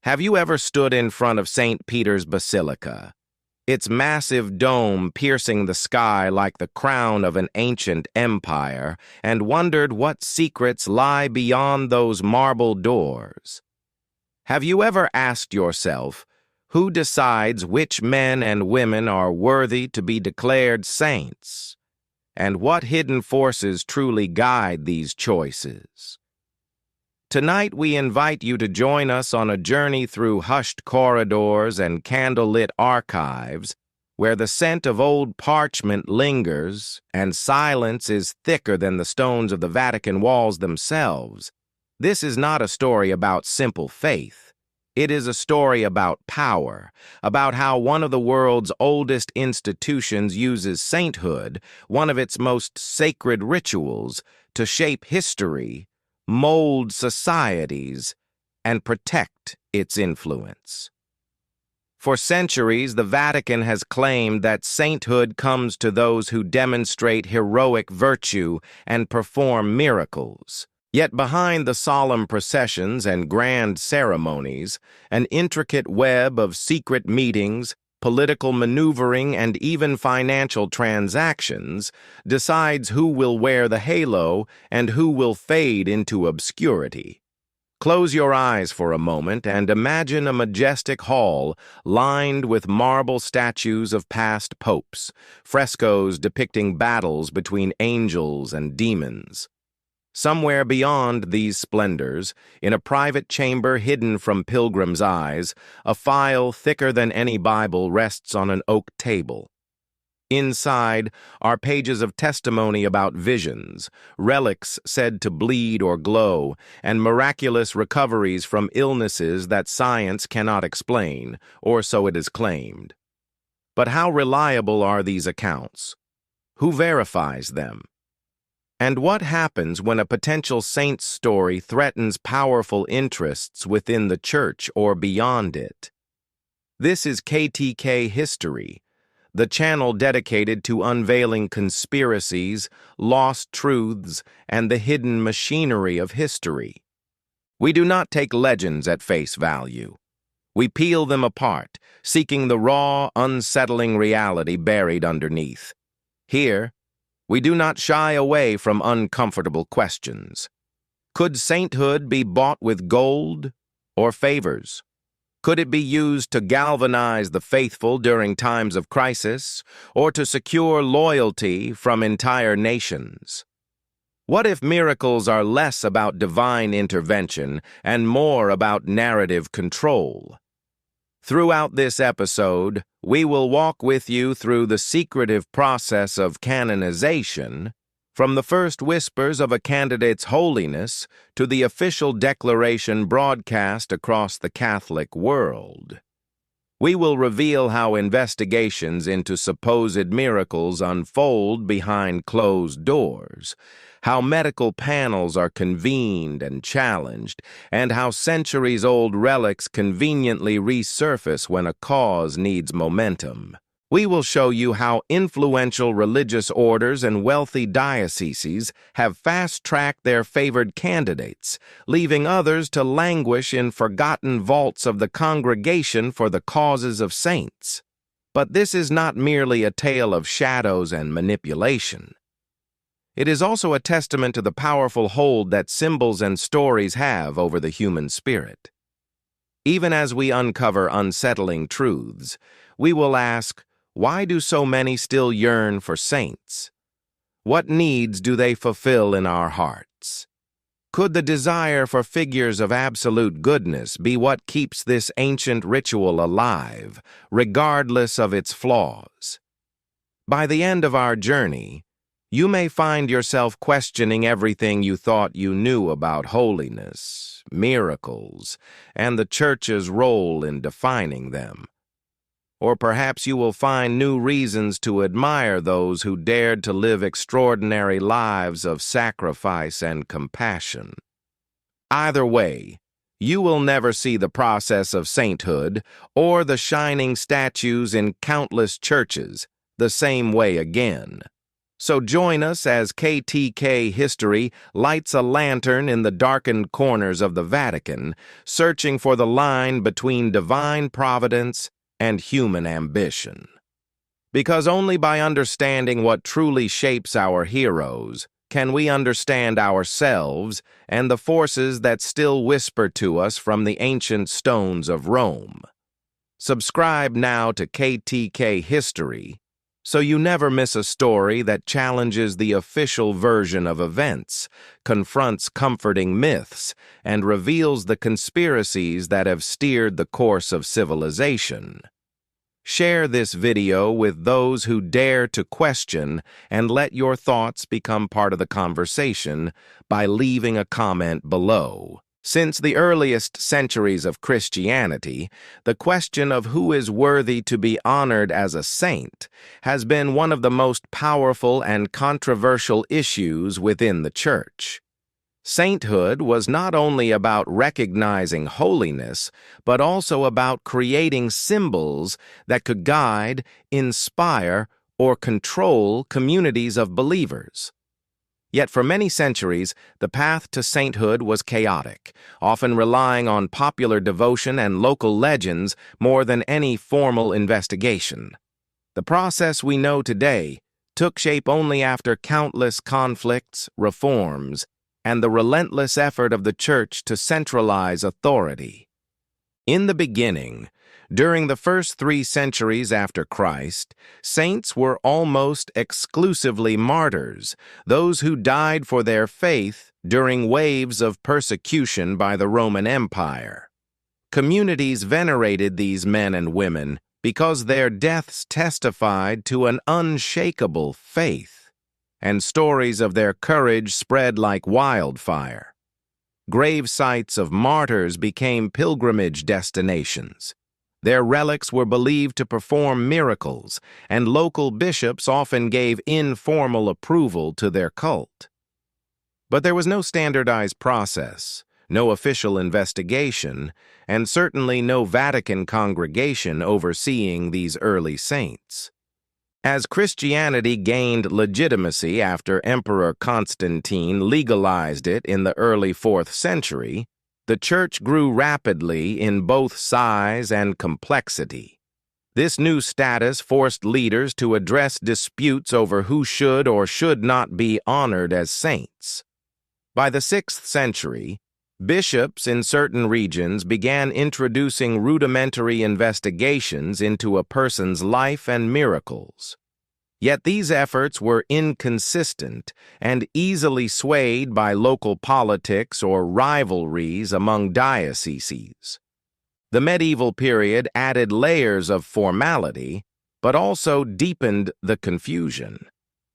Have you ever stood in front of St. Peter's Basilica, its massive dome piercing the sky like the crown of an ancient empire, and wondered what secrets lie beyond those marble doors? Have you ever asked yourself, who decides which men and women are worthy to be declared saints? And what hidden forces truly guide these choices? Tonight we invite you to join us on a journey through hushed corridors and candlelit archives where the scent of old parchment lingers and silence is thicker than the stones of the Vatican walls themselves. This is not a story about simple faith. It is a story about power, about how one of the world's oldest institutions uses sainthood, one of its most sacred rituals, to shape history, mold societies, and protect its influence. For centuries, the Vatican has claimed that sainthood comes to those who demonstrate heroic virtue and perform miracles. Yet behind the solemn processions and grand ceremonies, an intricate web of secret meetings, political maneuvering, and even financial transactions decides who will wear the halo and who will fade into obscurity. Close your eyes for a moment and imagine a majestic hall lined with marble statues of past popes, frescoes depicting battles between angels and demons. Somewhere beyond these splendors, in a private chamber hidden from pilgrims' eyes, a file thicker than any Bible rests on an oak table. Inside are pages of testimony about visions, relics said to bleed or glow, and miraculous recoveries from illnesses that science cannot explain, or so it is claimed. But how reliable are these accounts? Who verifies them? And what happens when a potential saint's story threatens powerful interests within the church or beyond it? This is KTK History, the channel dedicated to unveiling conspiracies, lost truths, and the hidden machinery of history. We do not take legends at face value. We peel them apart, seeking the raw, unsettling reality buried underneath. Here, we do not shy away from uncomfortable questions. Could sainthood be bought with gold or favors? Could it be used to galvanize the faithful during times of crisis or to secure loyalty from entire nations? What if miracles are less about divine intervention and more about narrative control? Throughout this episode, we will walk with you through the secretive process of canonization, from the first whispers of a candidate's holiness to the official declaration broadcast across the Catholic world. We will reveal how investigations into supposed miracles unfold behind closed doors, how medical panels are convened and challenged, and how centuries-old relics conveniently resurface when a cause needs momentum. We will show you how influential religious orders and wealthy dioceses have fast-tracked their favored candidates, leaving others to languish in forgotten vaults of the congregation for the causes of saints. But this is not merely a tale of shadows and manipulation. It is also a testament to the powerful hold that symbols and stories have over the human spirit. Even as we uncover unsettling truths, we will ask, why do so many still yearn for saints? What needs do they fulfill in our hearts? Could the desire for figures of absolute goodness be what keeps this ancient ritual alive, regardless of its flaws? By the end of our journey, you may find yourself questioning everything you thought you knew about holiness, miracles, and the Church's role in defining them. Or perhaps you will find new reasons to admire those who dared to live extraordinary lives of sacrifice and compassion. Either way, you will never see the process of sainthood or the shining statues in countless churches the same way again. So join us as KTK history lights a lantern in the darkened corners of the Vatican, searching for the line between divine providence and human ambition. Because only by understanding what truly shapes our heroes can we understand ourselves and the forces that still whisper to us from the ancient stones of Rome. Subscribe now to KTK History so you never miss a story that challenges the official version of events, confronts comforting myths, and reveals the conspiracies that have steered the course of civilization. Share this video with those who dare to question, and let your thoughts become part of the conversation by leaving a comment below. Since the earliest centuries of Christianity, the question of who is worthy to be honored as a saint has been one of the most powerful and controversial issues within the Church. Sainthood was not only about recognizing holiness, but also about creating symbols that could guide, inspire, or control communities of believers. Yet for many centuries, the path to sainthood was chaotic, often relying on popular devotion and local legends more than any formal investigation. The process we know today took shape only after countless conflicts, reforms, and the relentless effort of the Church to centralize authority. In the beginning, during the first 3 centuries after Christ, saints were almost exclusively martyrs, those who died for their faith during waves of persecution by the Roman Empire. Communities venerated these men and women because their deaths testified to an unshakable faith, and stories of their courage spread like wildfire. Grave sites of martyrs became pilgrimage destinations. Their relics were believed to perform miracles, and local bishops often gave informal approval to their cult. But there was no standardized process, no official investigation, and certainly no Vatican congregation overseeing these early saints. As Christianity gained legitimacy after Emperor Constantine legalized it in the early 4th century, the Church grew rapidly in both size and complexity. This new status forced leaders to address disputes over who should or should not be honored as saints. By the 6th century, bishops in certain regions began introducing rudimentary investigations into a person's life and miracles. Yet these efforts were inconsistent and easily swayed by local politics or rivalries among dioceses. The medieval period added layers of formality, but also deepened the confusion.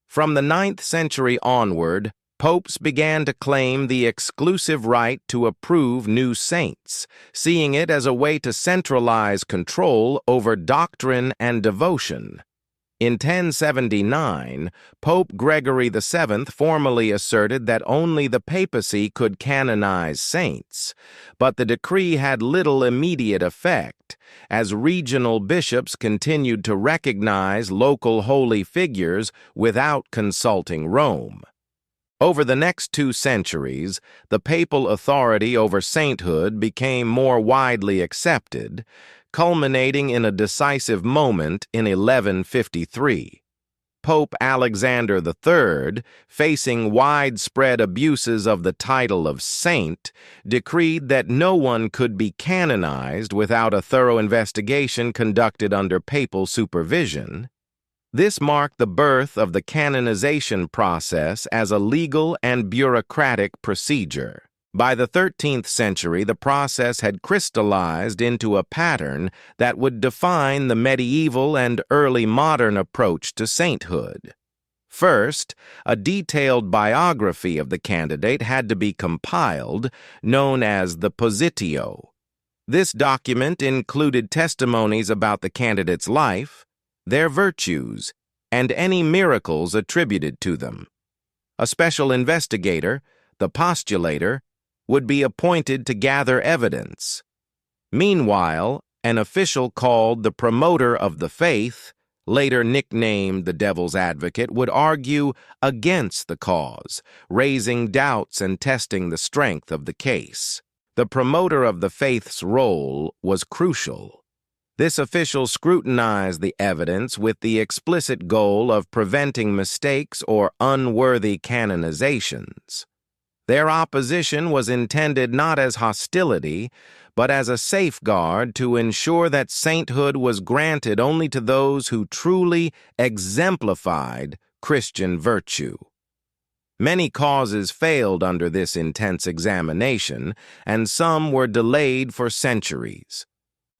From the 9th century onward, popes began to claim the exclusive right to approve new saints, seeing it as a way to centralize control over doctrine and devotion. In 1079, Pope Gregory VII formally asserted that only the papacy could canonize saints, but the decree had little immediate effect, as regional bishops continued to recognize local holy figures without consulting Rome. Over the next 2 centuries, the papal authority over sainthood became more widely accepted, culminating in a decisive moment in 1153. Pope Alexander III, facing widespread abuses of the title of saint, decreed that no one could be canonized without a thorough investigation conducted under papal supervision. This marked the birth of the canonization process as a legal and bureaucratic procedure. By the 13th century, the process had crystallized into a pattern that would define the medieval and early modern approach to sainthood. First, a detailed biography of the candidate had to be compiled, known as the positio. This document included testimonies about the candidate's life, their virtues, and any miracles attributed to them. A special investigator, the postulator, would be appointed to gather evidence. Meanwhile, an official called the promoter of the faith, later nicknamed the devil's advocate, would argue against the cause, raising doubts and testing the strength of the case. The promoter of the faith's role was crucial. This official scrutinized the evidence with the explicit goal of preventing mistakes or unworthy canonizations. Their opposition was intended not as hostility, but as a safeguard to ensure that sainthood was granted only to those who truly exemplified Christian virtue. Many causes failed under this intense examination, and some were delayed for centuries.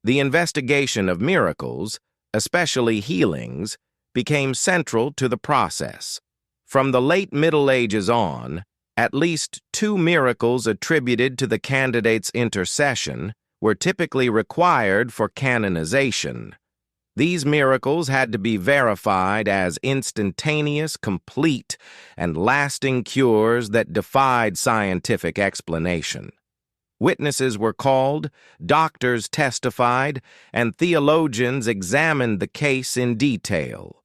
The investigation of miracles, especially healings, became central to the process. From the late Middle Ages on, at least 2 miracles attributed to the candidate's intercession were typically required for canonization. These miracles had to be verified as instantaneous, complete, and lasting cures that defied scientific explanation. Witnesses were called, doctors testified, and theologians examined the case in detail.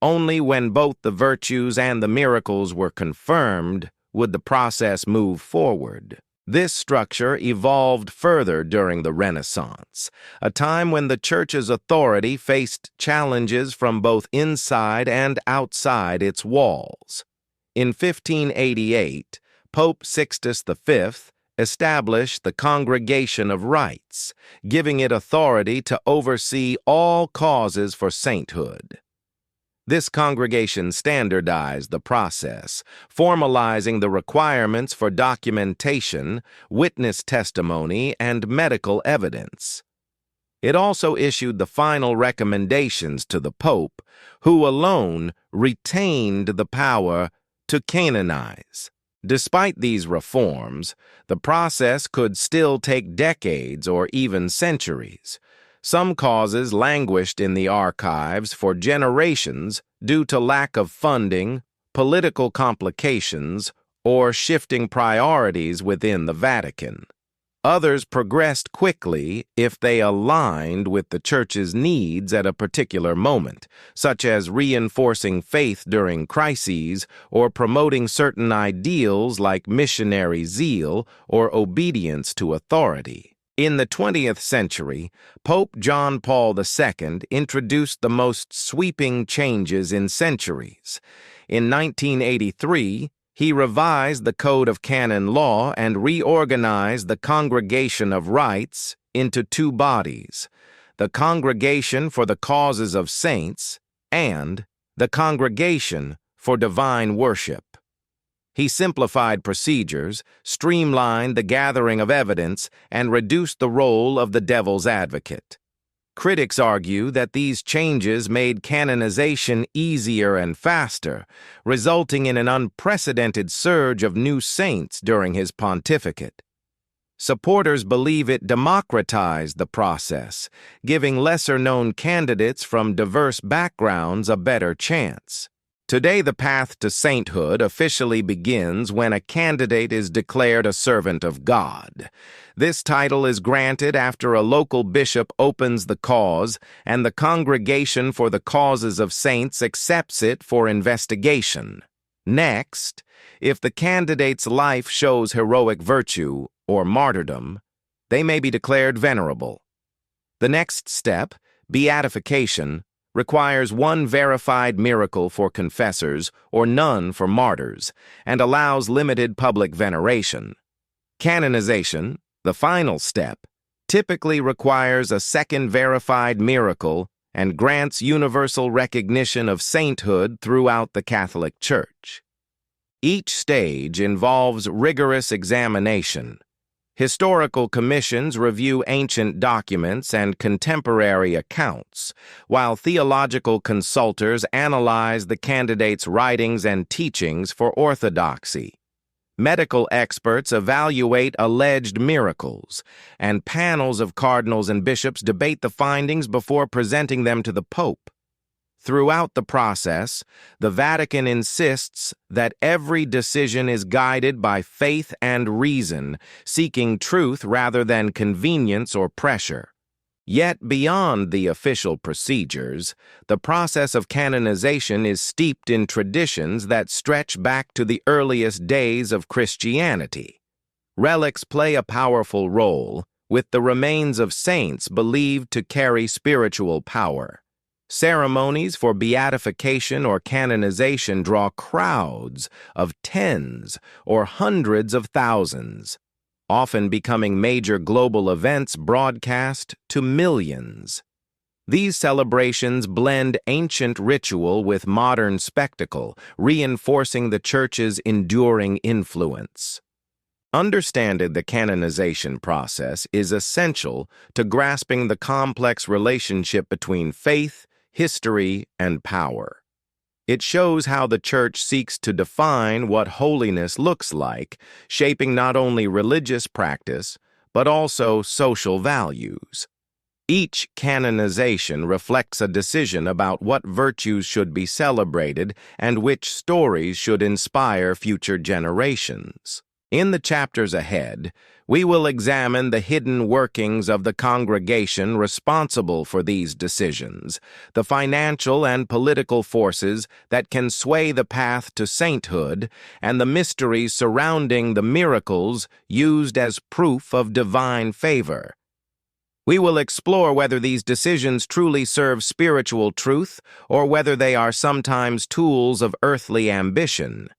Only when both the virtues and the miracles were confirmed would the process move forward. This structure evolved further during the Renaissance, a time when the Church's authority faced challenges from both inside and outside its walls. In 1588, Pope Sixtus V established the Congregation of Rites, giving it authority to oversee all causes for sainthood. This congregation standardized the process, formalizing the requirements for documentation, witness testimony, and medical evidence. It also issued the final recommendations to the Pope, who alone retained the power to canonize. Despite these reforms, the process could still take decades or even centuries. Some causes languished in the archives for generations due to lack of funding, political complications, or shifting priorities within the Vatican. Others progressed quickly if they aligned with the Church's needs at a particular moment, such as reinforcing faith during crises or promoting certain ideals like missionary zeal or obedience to authority. In the 20th century, Pope John Paul II introduced the most sweeping changes in centuries. In 1983, he revised the Code of Canon Law and reorganized the Congregation of Rites into 2 bodies, the Congregation for the Causes of Saints and the Congregation for Divine Worship. He simplified procedures, streamlined the gathering of evidence, and reduced the role of the devil's advocate. Critics argue that these changes made canonization easier and faster, resulting in an unprecedented surge of new saints during his pontificate. Supporters believe it democratized the process, giving lesser-known candidates from diverse backgrounds a better chance. Today, the path to sainthood officially begins when a candidate is declared a servant of God. This title is granted after a local bishop opens the cause and the Congregation for the Causes of Saints accepts it for investigation. Next, if the candidate's life shows heroic virtue or martyrdom, they may be declared venerable. The next step, beatification, requires 1 verified miracle for confessors or none for martyrs, and allows limited public veneration. Canonization, the final step, typically requires a 2nd verified miracle and grants universal recognition of sainthood throughout the Catholic Church. Each stage involves rigorous examination. Historical commissions review ancient documents and contemporary accounts, while theological consultors analyze the candidate's writings and teachings for orthodoxy. Medical experts evaluate alleged miracles, and panels of cardinals and bishops debate the findings before presenting them to the Pope. Throughout the process, the Vatican insists that every decision is guided by faith and reason, seeking truth rather than convenience or pressure. Yet beyond the official procedures, the process of canonization is steeped in traditions that stretch back to the earliest days of Christianity. Relics play a powerful role, with the remains of saints believed to carry spiritual power. Ceremonies for beatification or canonization draw crowds of tens or hundreds of thousands, often becoming major global events broadcast to millions. These celebrations blend ancient ritual with modern spectacle, reinforcing the Church's enduring influence. Understanding the canonization process is essential to grasping the complex relationship between faith, history, and power. It shows how the Church seeks to define what holiness looks like, shaping not only religious practice, but also social values. Each canonization reflects a decision about what virtues should be celebrated and which stories should inspire future generations. In the chapters ahead, we will examine the hidden workings of the congregation responsible for these decisions, the financial and political forces that can sway the path to sainthood, and the mysteries surrounding the miracles used as proof of divine favor. We will explore whether these decisions truly serve spiritual truth or whether they are sometimes tools of earthly ambition.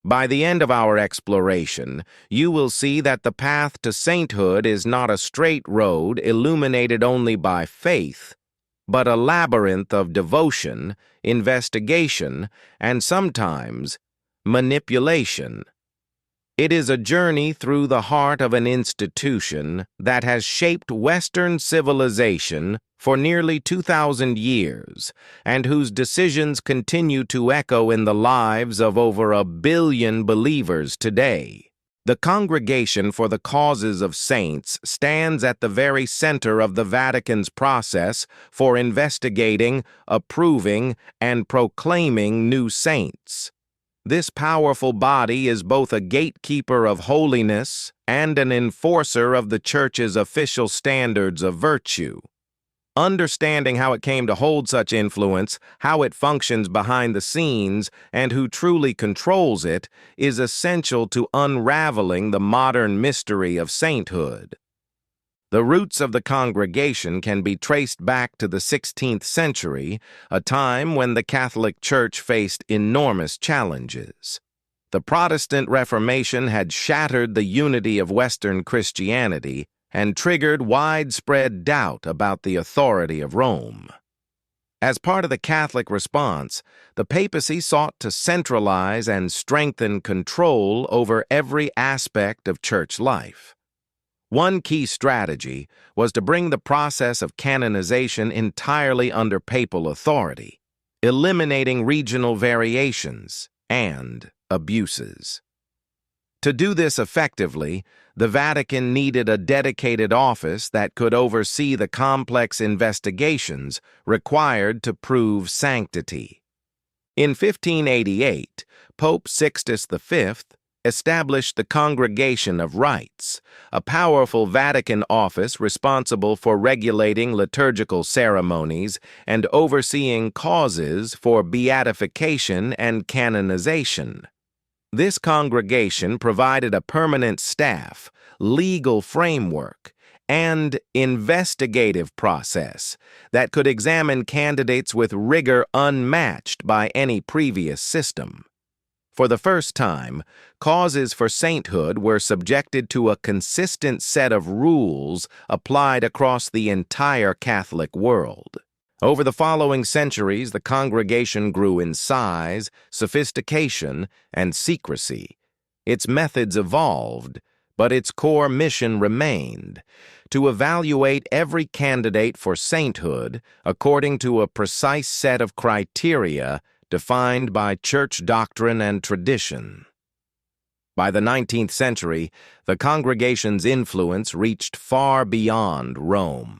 By the end of our exploration, you will see that the path to sainthood is not a straight road illuminated only by faith, but a labyrinth of devotion, investigation, and sometimes manipulation. It is a journey through the heart of an institution that has shaped Western civilization for nearly 2,000 years, and whose decisions continue to echo in the lives of over 1 billion believers today. The Congregation for the Causes of Saints stands at the very center of the Vatican's process for investigating, approving, and proclaiming new saints. This powerful body is both a gatekeeper of holiness and an enforcer of the Church's official standards of virtue. Understanding how it came to hold such influence, how it functions behind the scenes, and who truly controls it is essential to unraveling the modern mystery of sainthood. The roots of the congregation can be traced back to the 16th century, a time when the Catholic Church faced enormous challenges. The Protestant Reformation had shattered the unity of Western Christianity and triggered widespread doubt about the authority of Rome. As part of the Catholic response, the papacy sought to centralize and strengthen control over every aspect of church life. One key strategy was to bring the process of canonization entirely under papal authority, eliminating regional variations and abuses. To do this effectively, the Vatican needed a dedicated office that could oversee the complex investigations required to prove sanctity. In 1588, Pope Sixtus V established the Congregation of Rites, a powerful Vatican office responsible for regulating liturgical ceremonies and overseeing causes for beatification and canonization. This congregation provided a permanent staff, legal framework, and investigative process that could examine candidates with rigor unmatched by any previous system. For the first time, causes for sainthood were subjected to a consistent set of rules applied across the entire Catholic world. Over the following centuries, the congregation grew in size, sophistication, and secrecy. Its methods evolved, but its core mission remained: to evaluate every candidate for sainthood according to a precise set of criteria defined by church doctrine and tradition. By the 19th century, the congregation's influence reached far beyond Rome.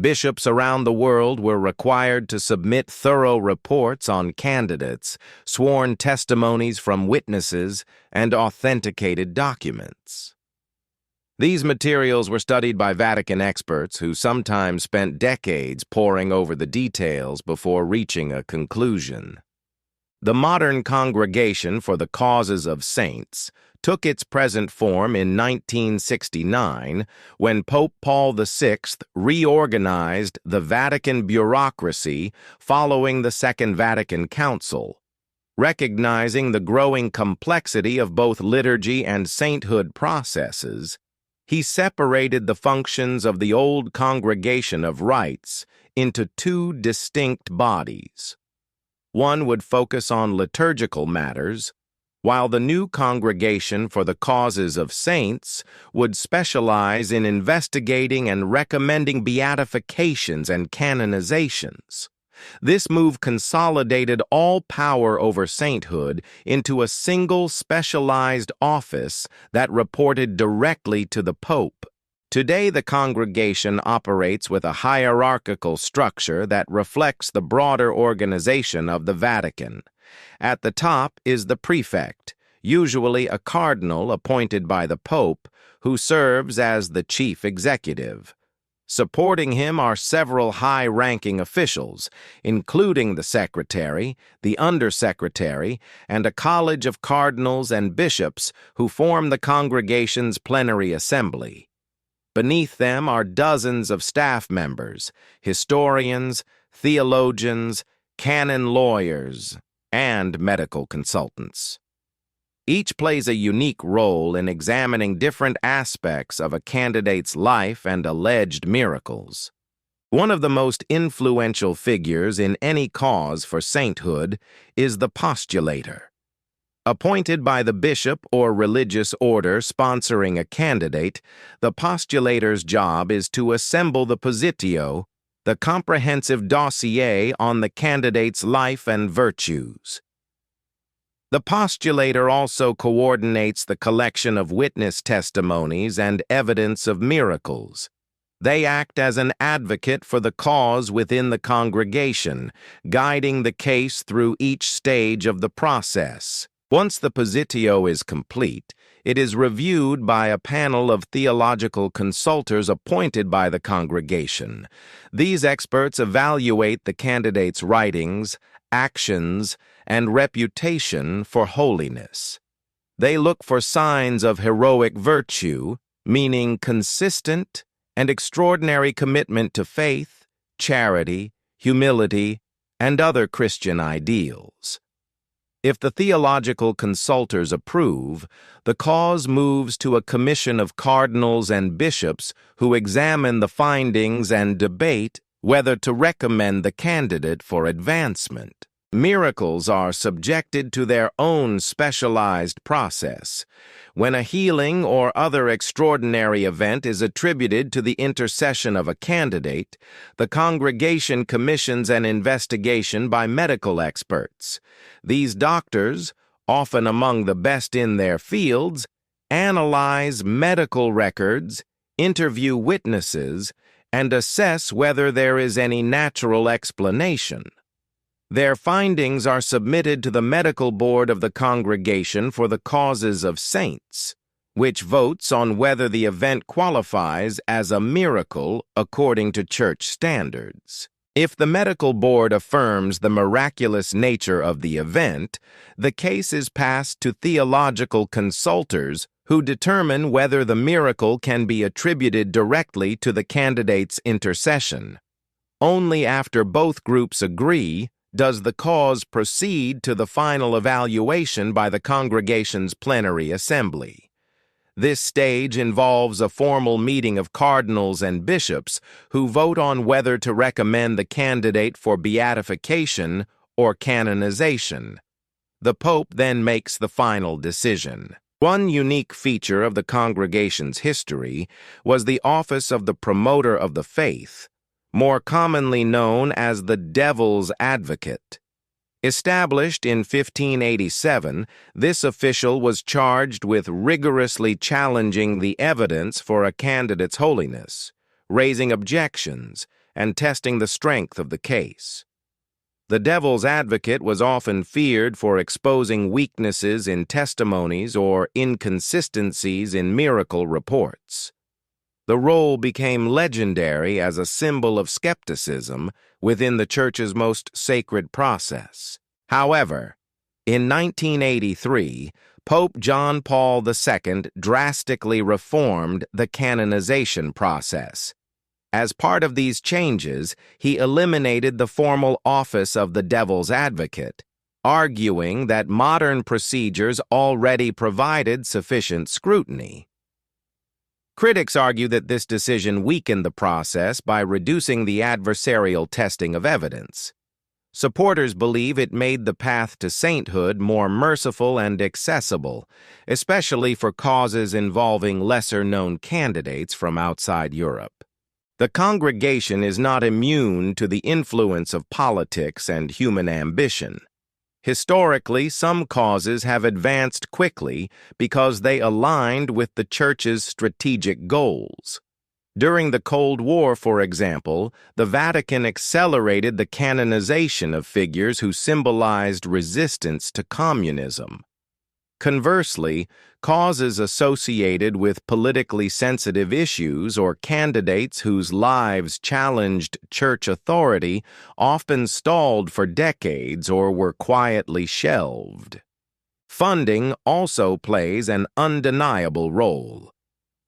Bishops around the world were required to submit thorough reports on candidates, sworn testimonies from witnesses, and authenticated documents. These materials were studied by Vatican experts who sometimes spent decades poring over the details before reaching a conclusion. The modern Congregation for the Causes of Saints took its present form in 1969 when Pope Paul VI reorganized the Vatican bureaucracy following the Second Vatican Council. Recognizing the growing complexity of both liturgy and sainthood processes, he separated the functions of the old Congregation of Rites into two distinct bodies. One would focus on liturgical matters, while the new Congregation for the Causes of Saints would specialize in investigating and recommending beatifications and canonizations. This move consolidated all power over sainthood into a single specialized office that reported directly to the Pope. Today, the congregation operates with a hierarchical structure that reflects the broader organization of the Vatican. At the top is the prefect, usually a cardinal appointed by the Pope, who serves as the chief executive. Supporting him are several high-ranking officials, including the secretary, the undersecretary, and a college of cardinals and bishops who form the congregation's plenary assembly. Beneath them are dozens of staff members, historians, theologians, canon lawyers, and medical consultants. Each plays a unique role in examining different aspects of a candidate's life and alleged miracles. One of the most influential figures in any cause for sainthood is the postulator. Appointed by the bishop or religious order sponsoring a candidate, the postulator's job is to assemble the positio, the comprehensive dossier on the candidate's life and virtues. The postulator also coordinates the collection of witness testimonies and evidence of miracles. They act as an advocate for the cause within the congregation, guiding the case through each stage of the process. Once the positio is complete, it is reviewed by a panel of theological consultors appointed by the congregation. These experts evaluate the candidate's writings, actions, and reputation for holiness. They look for signs of heroic virtue, meaning consistent and extraordinary commitment to faith, charity, humility, and other Christian ideals. If the theological consultors approve, the cause moves to a commission of cardinals and bishops who examine the findings and debate whether to recommend the candidate for advancement. Miracles are subjected to their own specialized process. When a healing or other extraordinary event is attributed to the intercession of a candidate, the congregation commissions an investigation by medical experts. These doctors, often among the best in their fields, analyze medical records, interview witnesses, and assess whether there is any natural explanation. Their findings are submitted to the medical board of the Congregation for the Causes of Saints, which votes on whether the event qualifies as a miracle according to church standards. If the medical board affirms the miraculous nature of the event, the case is passed to theological consultors who determine whether the miracle can be attributed directly to the candidate's intercession. Only after both groups agree does the cause proceed to the final evaluation by the congregation's plenary assembly. This stage involves a formal meeting of cardinals and bishops who vote on whether to recommend the candidate for beatification or canonization. The Pope then makes the final decision. One unique feature of the congregation's history was the office of the promoter of the faith, more commonly known as the devil's advocate. Established in 1587, this official was charged with rigorously challenging the evidence for a candidate's holiness, raising objections, and testing the strength of the case. The devil's advocate was often feared for exposing weaknesses in testimonies or inconsistencies in miracle reports. The role became legendary as a symbol of skepticism within the Church's most sacred process. However, in 1983, Pope John Paul II drastically reformed the canonization process. As part of these changes, he eliminated the formal office of the devil's advocate, arguing that modern procedures already provided sufficient scrutiny. Critics argue that this decision weakened the process by reducing the adversarial testing of evidence. Supporters believe it made the path to sainthood more merciful and accessible, especially for causes involving lesser-known candidates from outside Europe. The congregation is not immune to the influence of politics and human ambition. Historically, some causes have advanced quickly because they aligned with the Church's strategic goals. During the Cold War, for example, the Vatican accelerated the canonization of figures who symbolized resistance to communism. Conversely, causes associated with politically sensitive issues or candidates whose lives challenged church authority often stalled for decades or were quietly shelved. Funding also plays an undeniable role.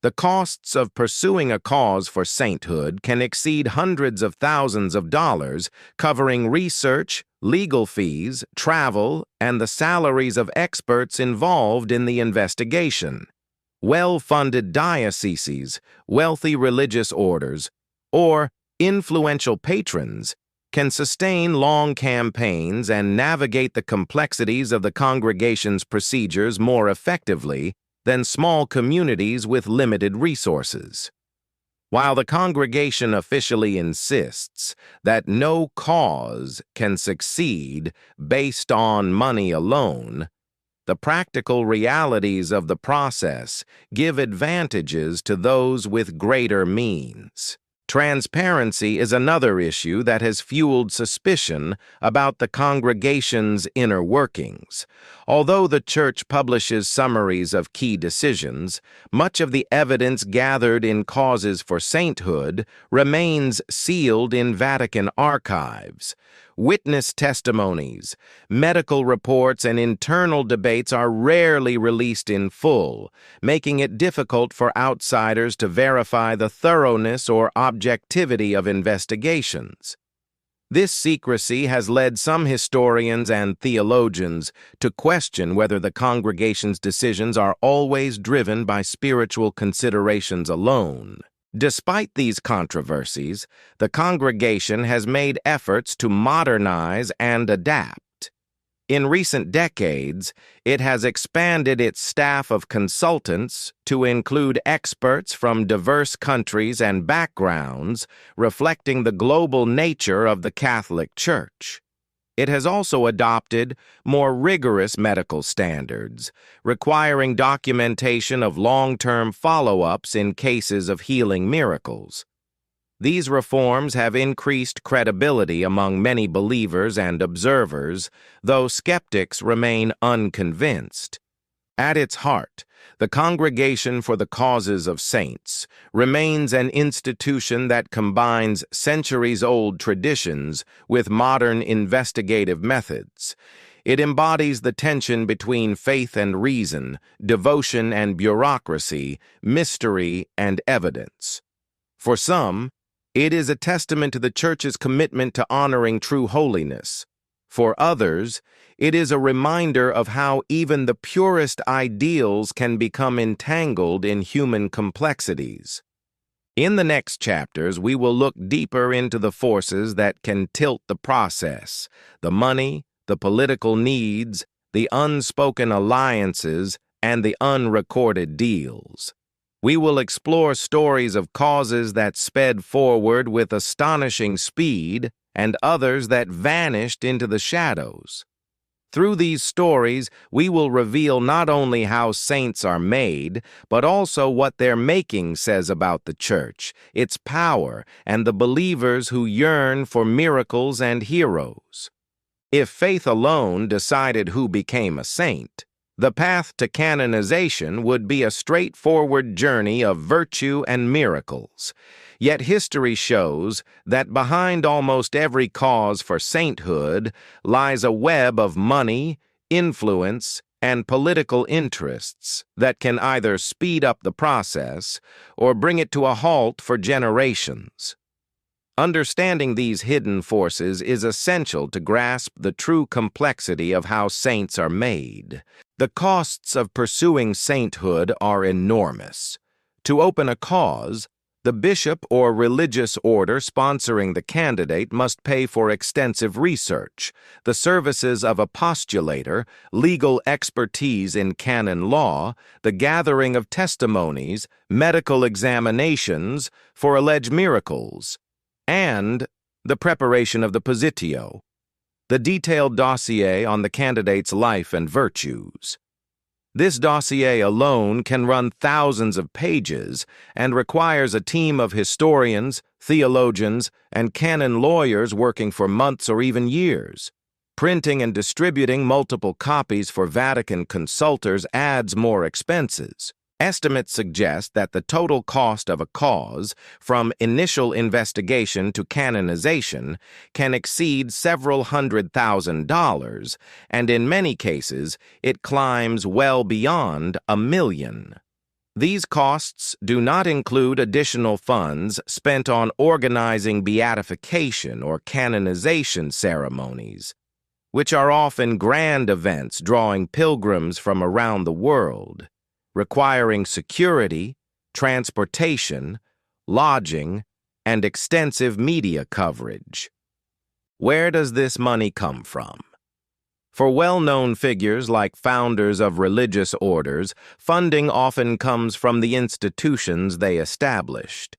The costs of pursuing a cause for sainthood can exceed hundreds of thousands of dollars, covering research, legal fees, travel, and the salaries of experts involved in the investigation. Well-funded dioceses, wealthy religious orders, or influential patrons can sustain long campaigns and navigate the complexities of the congregation's procedures more effectively than small communities with limited resources. While the congregation officially insists that no cause can succeed based on money alone, the practical realities of the process give advantages to those with greater means. Transparency is another issue that has fueled suspicion about the congregation's inner workings. Although the Church publishes summaries of key decisions, much of the evidence gathered in causes for sainthood remains sealed in Vatican archives. Witness testimonies, medical reports, and internal debates are rarely released in full, making it difficult for outsiders to verify the thoroughness or objectivity of investigations. This secrecy has led some historians and theologians to question whether the congregation's decisions are always driven by spiritual considerations alone. Despite these controversies, the congregation has made efforts to modernize and adapt. In recent decades, it has expanded its staff of consultants to include experts from diverse countries and backgrounds, reflecting the global nature of the Catholic Church. It has also adopted more rigorous medical standards, requiring documentation of long-term follow-ups in cases of healing miracles. These reforms have increased credibility among many believers and observers, though skeptics remain unconvinced. At its heart, the Congregation for the Causes of Saints remains an institution that combines centuries-old traditions with modern investigative methods. It embodies the tension between faith and reason, devotion and bureaucracy, mystery and evidence. For some, it is a testament to the Church's commitment to honoring true holiness. For others, it is a reminder of how even the purest ideals can become entangled in human complexities. In the next chapters, we will look deeper into the forces that can tilt the process, the money, the political needs, the unspoken alliances, and the unrecorded deals. We will explore stories of causes that sped forward with astonishing speed and others that vanished into the shadows. Through these stories, we will reveal not only how saints are made, but also what their making says about the Church, its power, and the believers who yearn for miracles and heroes. If faith alone decided who became a saint, the path to canonization would be a straightforward journey of virtue and miracles. Yet history shows that behind almost every cause for sainthood lies a web of money, influence, and political interests that can either speed up the process or bring it to a halt for generations. Understanding these hidden forces is essential to grasp the true complexity of how saints are made. The costs of pursuing sainthood are enormous. To open a cause, the bishop or religious order sponsoring the candidate must pay for extensive research, the services of a postulator, legal expertise in canon law, the gathering of testimonies, medical examinations for alleged miracles, and the preparation of the positio, the detailed dossier on the candidate's life and virtues. This dossier alone can run thousands of pages and requires a team of historians, theologians, and canon lawyers working for months or even years. Printing and distributing multiple copies for Vatican consultors adds more expenses. Estimates suggest that the total cost of a cause, from initial investigation to canonization, can exceed several $100,000, and in many cases, it climbs well beyond $1 million. These costs do not include additional funds spent on organizing beatification or canonization ceremonies, which are often grand events drawing pilgrims from around the world, requiring security, transportation, lodging, and extensive media coverage. Where does this money come from? For well-known figures like founders of religious orders, funding often comes from the institutions they established.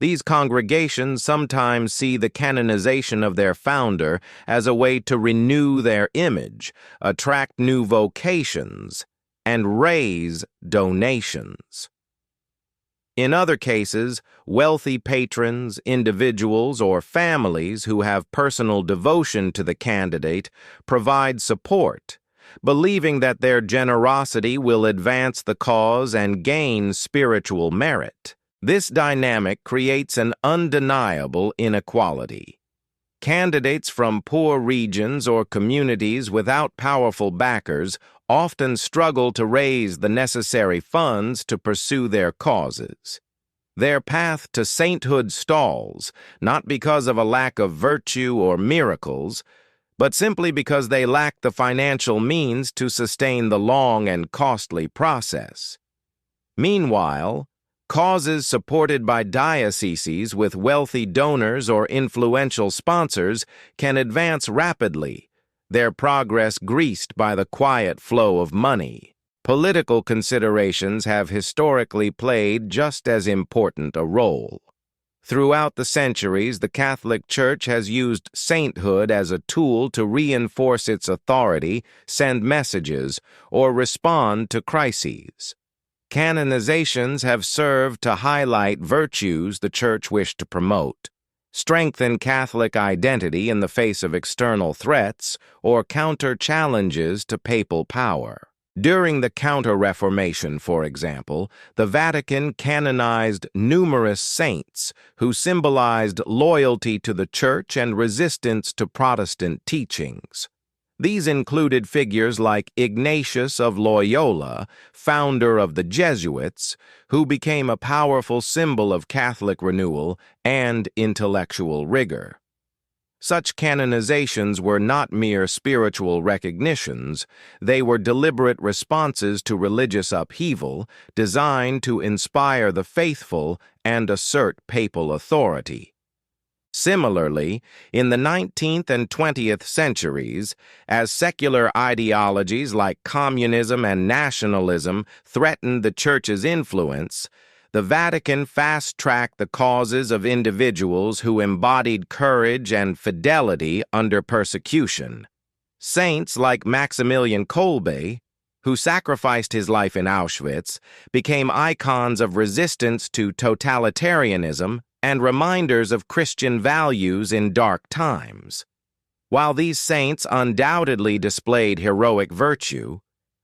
These congregations sometimes see the canonization of their founder as a way to renew their image, attract new vocations, and raise donations. In other cases, wealthy patrons, individuals, or families who have personal devotion to the candidate provide support, believing that their generosity will advance the cause and gain spiritual merit. This dynamic creates an undeniable inequality. Candidates from poor regions or communities without powerful backers often struggle to raise the necessary funds to pursue their causes. Their path to sainthood stalls, not because of a lack of virtue or miracles, but simply because they lack the financial means to sustain the long and costly process. Meanwhile, causes supported by dioceses with wealthy donors or influential sponsors can advance rapidly, their progress greased by the quiet flow of money. Political considerations have historically played just as important a role. Throughout the centuries, the Catholic Church has used sainthood as a tool to reinforce its authority, send messages, or respond to crises. Canonizations have served to highlight virtues the Church wished to promote, strengthen Catholic identity in the face of external threats, or counter challenges to papal power. During the Counter-Reformation, for example, the Vatican canonized numerous saints who symbolized loyalty to the Church and resistance to Protestant teachings. These included figures like Ignatius of Loyola, founder of the Jesuits, who became a powerful symbol of Catholic renewal and intellectual rigor. Such canonizations were not mere spiritual recognitions, they were deliberate responses to religious upheaval designed to inspire the faithful and assert papal authority. Similarly, in the 19th and 20th centuries, as secular ideologies like communism and nationalism threatened the Church's influence, the Vatican fast-tracked the causes of individuals who embodied courage and fidelity under persecution. Saints like Maximilian Kolbe, who sacrificed his life in Auschwitz, became icons of resistance to totalitarianism and reminders of Christian values in dark times. While these saints undoubtedly displayed heroic virtue,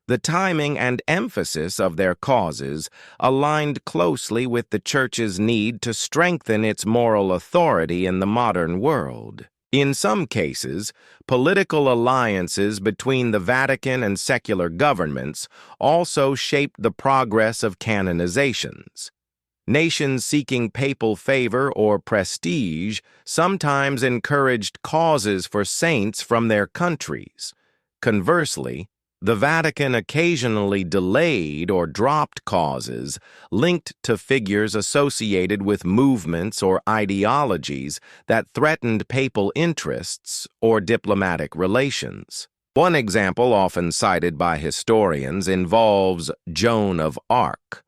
the timing and emphasis of their causes aligned closely with the Church's need to strengthen its moral authority in the modern world. In some cases, political alliances between the Vatican and secular governments also shaped the progress of canonizations. Nations seeking papal favor or prestige sometimes encouraged causes for saints from their countries. Conversely, the Vatican occasionally delayed or dropped causes linked to figures associated with movements or ideologies that threatened papal interests or diplomatic relations. One example often cited by historians involves Joan of Arc.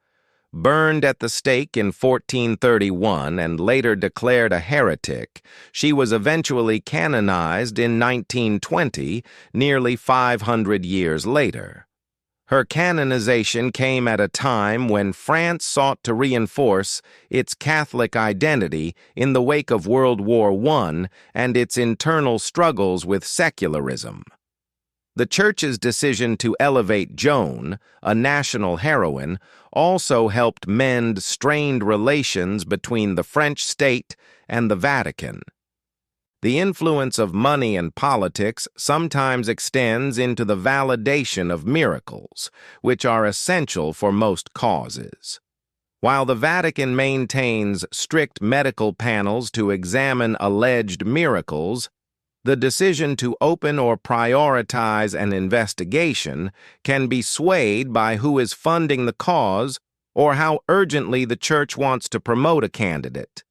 Burned at the stake in 1431 and later declared a heretic, she was eventually canonized in 1920, nearly 500 years later. Her canonization came at a time when France sought to reinforce its Catholic identity in the wake of World War I and its internal struggles with secularism. The Church's decision to elevate Joan, a national heroine, also helped mend strained relations between the French state and the Vatican. The influence of money and politics sometimes extends into the validation of miracles, which are essential for most causes. While the Vatican maintains strict medical panels to examine alleged miracles, the decision to open or prioritize an investigation can be swayed by who is funding the cause or how urgently the Church wants to promote a candidate.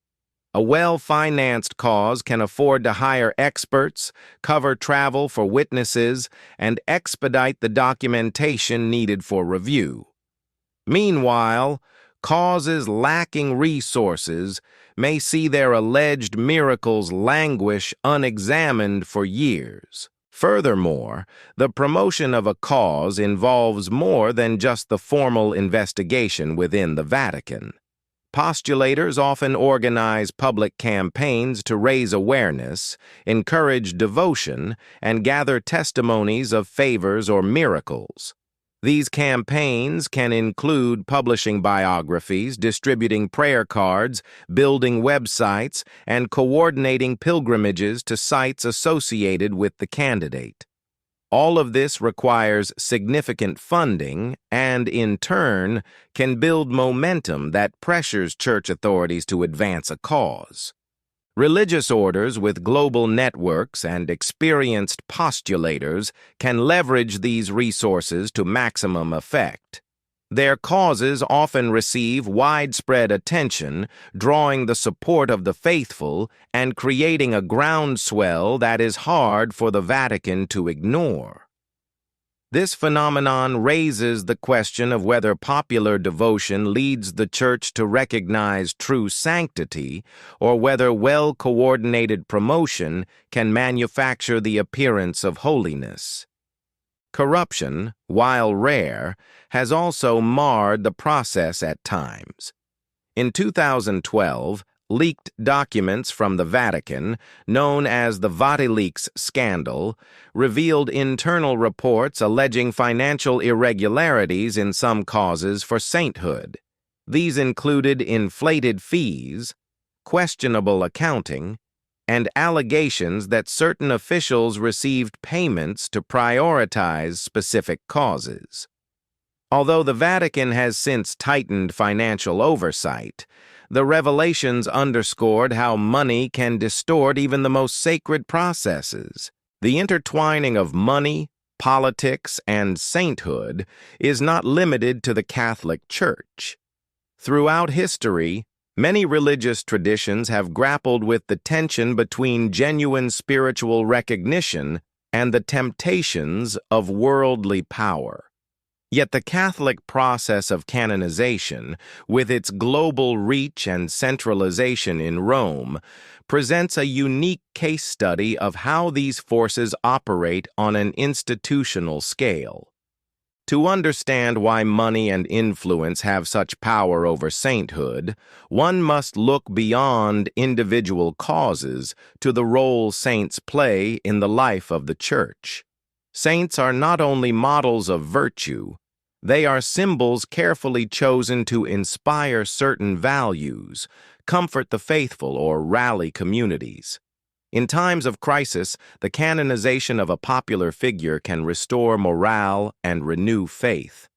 A well-financed cause can afford to hire experts, cover travel for witnesses, and expedite the documentation needed for review. Meanwhile, causes lacking resources may see their alleged miracles languish unexamined for years. Furthermore, the promotion of a cause involves more than just the formal investigation within the Vatican. Postulators often organize public campaigns to raise awareness, encourage devotion, and gather testimonies of favors or miracles. These campaigns can include publishing biographies, distributing prayer cards, building websites, and coordinating pilgrimages to sites associated with the candidate. All of this requires significant funding and, in turn, can build momentum that pressures church authorities to advance a cause. Religious orders with global networks and experienced postulators can leverage these resources to maximum effect. Their causes often receive widespread attention, drawing the support of the faithful and creating a groundswell that is hard for the Vatican to ignore. This phenomenon raises the question of whether popular devotion leads the Church to recognize true sanctity, or whether well-coordinated promotion can manufacture the appearance of holiness. Corruption, while rare, has also marred the process at times. In 2012, leaked documents from the Vatican, known as the Vatileaks scandal, revealed internal reports alleging financial irregularities in some causes for sainthood. These included inflated fees, questionable accounting, and allegations that certain officials received payments to prioritize specific causes. Although the Vatican has since tightened financial oversight, the revelations underscored how money can distort even the most sacred processes. The intertwining of money, politics, and sainthood is not limited to the Catholic Church. Throughout history, many religious traditions have grappled with the tension between genuine spiritual recognition and the temptations of worldly power. Yet the Catholic process of canonization, with its global reach and centralization in Rome, presents a unique case study of how these forces operate on an institutional scale. To understand why money and influence have such power over sainthood, one must look beyond individual causes to the role saints play in the life of the Church. Saints are not only models of virtue, they are symbols carefully chosen to inspire certain values, comfort the faithful, or rally communities. In times of crisis, the canonization of a popular figure can restore morale and renew faith.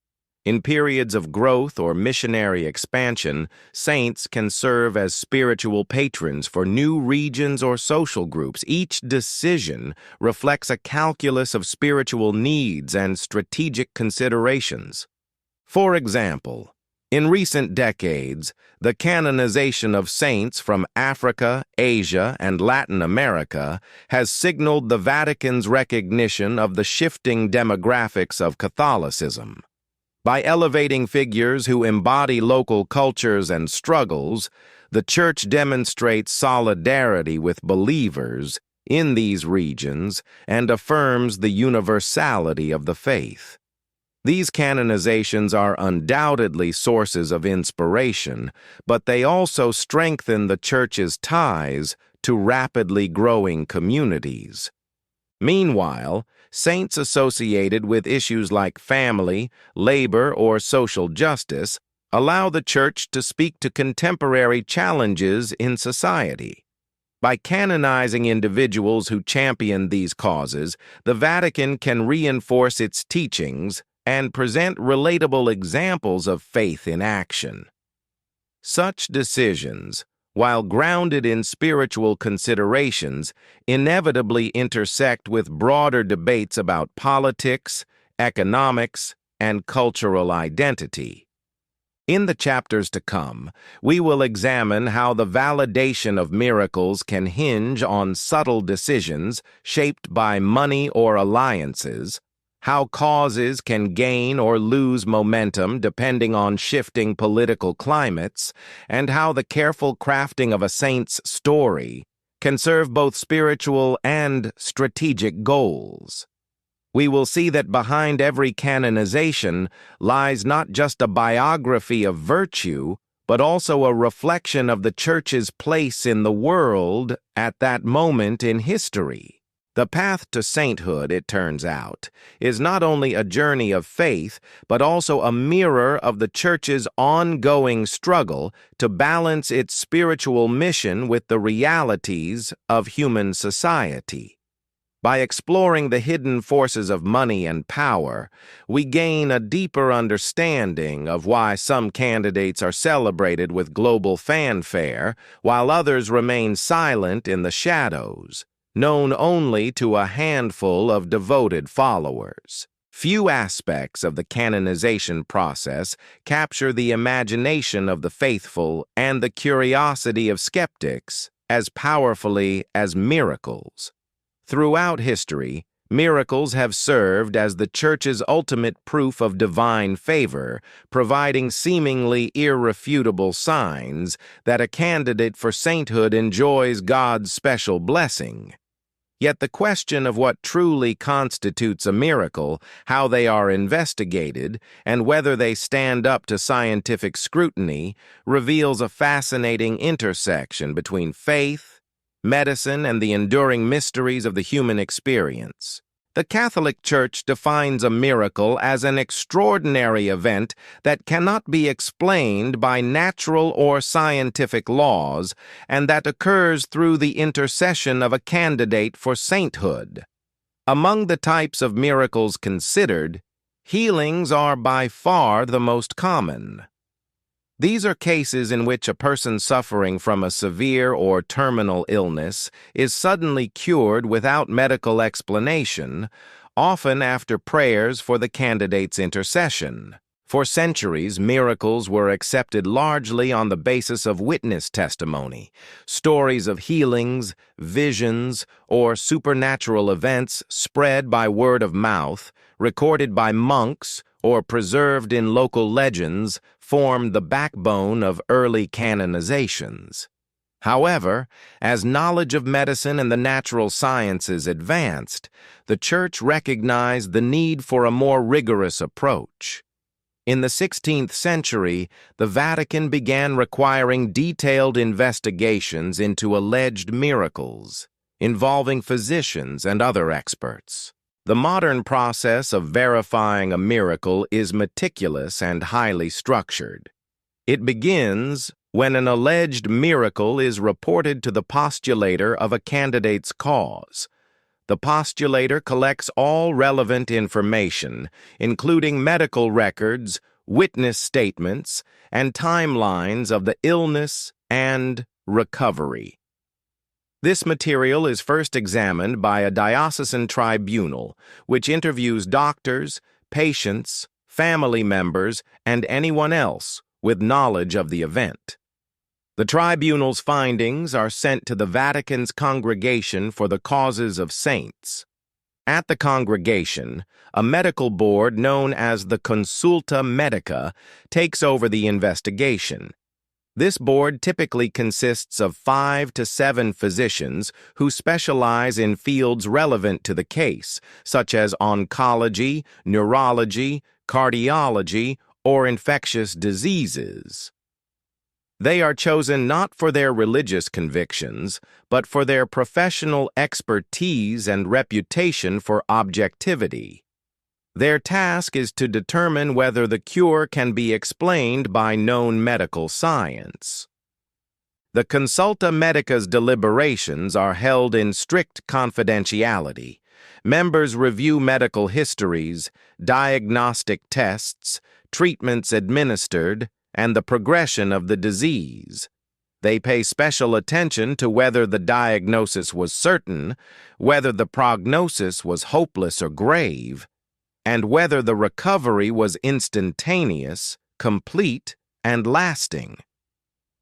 In periods of growth or missionary expansion, saints can serve as spiritual patrons for new regions or social groups. Each decision reflects a calculus of spiritual needs and strategic considerations. For example, in recent decades, the canonization of saints from Africa, Asia, and Latin America has signaled the Vatican's recognition of the shifting demographics of Catholicism. By elevating figures who embody local cultures and struggles, the Church demonstrates solidarity with believers in these regions and affirms the universality of the faith. These canonizations are undoubtedly sources of inspiration, but they also strengthen the Church's ties to rapidly growing communities. Meanwhile, saints associated with issues like family, labor, or social justice allow the Church to speak to contemporary challenges in society. By canonizing individuals who champion these causes, the Vatican can reinforce its teachings and present relatable examples of faith in action. Such decisions, while grounded in spiritual considerations, inevitably intersect with broader debates about politics, economics, and cultural identity. In the chapters to come, we will examine how the validation of miracles can hinge on subtle decisions shaped by money or alliances, how causes can gain or lose momentum depending on shifting political climates, and how the careful crafting of a saint's story can serve both spiritual and strategic goals. We will see that behind every canonization lies not just a biography of virtue, but also a reflection of the Church's place in the world at that moment in history. The path to sainthood, it turns out, is not only a journey of faith, but also a mirror of the Church's ongoing struggle to balance its spiritual mission with the realities of human society. By exploring the hidden forces of money and power, we gain a deeper understanding of why some candidates are celebrated with global fanfare, while others remain silent in the shadows, known only to a handful of devoted followers. Few aspects of the canonization process capture the imagination of the faithful and the curiosity of skeptics as powerfully as miracles. Throughout history, miracles have served as the Church's ultimate proof of divine favor, providing seemingly irrefutable signs that a candidate for sainthood enjoys God's special blessing. Yet the question of what truly constitutes a miracle, how they are investigated, and whether they stand up to scientific scrutiny reveals a fascinating intersection between faith, medicine, and the enduring mysteries of the human experience. The Catholic Church defines a miracle as an extraordinary event that cannot be explained by natural or scientific laws, and that occurs through the intercession of a candidate for sainthood. Among the types of miracles considered, healings are by far the most common. These are cases in which a person suffering from a severe or terminal illness is suddenly cured without medical explanation, often after prayers for the candidate's intercession. For centuries, miracles were accepted largely on the basis of witness testimony. Stories of healings, visions, or supernatural events spread by word of mouth, recorded by monks, or preserved in local legends, formed the backbone of early canonizations. However, as knowledge of medicine and the natural sciences advanced, the Church recognized the need for a more rigorous approach. In the 16th century, the Vatican began requiring detailed investigations into alleged miracles, involving physicians and other experts. The modern process of verifying a miracle is meticulous and highly structured. It begins when an alleged miracle is reported to the postulator of a candidate's cause. The postulator collects all relevant information, including medical records, witness statements, and timelines of the illness and recovery. This material is first examined by a diocesan tribunal, which interviews doctors, patients, family members, and anyone else with knowledge of the event. The tribunal's findings are sent to the Vatican's Congregation for the Causes of Saints. At the congregation, a medical board known as the Consulta Medica takes over the investigation. This board typically consists of 5 to 7 physicians who specialize in fields relevant to the case, such as oncology, neurology, cardiology, or infectious diseases. They are chosen not for their religious convictions, but for their professional expertise and reputation for objectivity. Their task is to determine whether the cure can be explained by known medical science. The Consulta Medica's deliberations are held in strict confidentiality. Members review medical histories, diagnostic tests, treatments administered, and the progression of the disease. They pay special attention to whether the diagnosis was certain, whether the prognosis was hopeless or grave, and whether the recovery was instantaneous, complete, and lasting.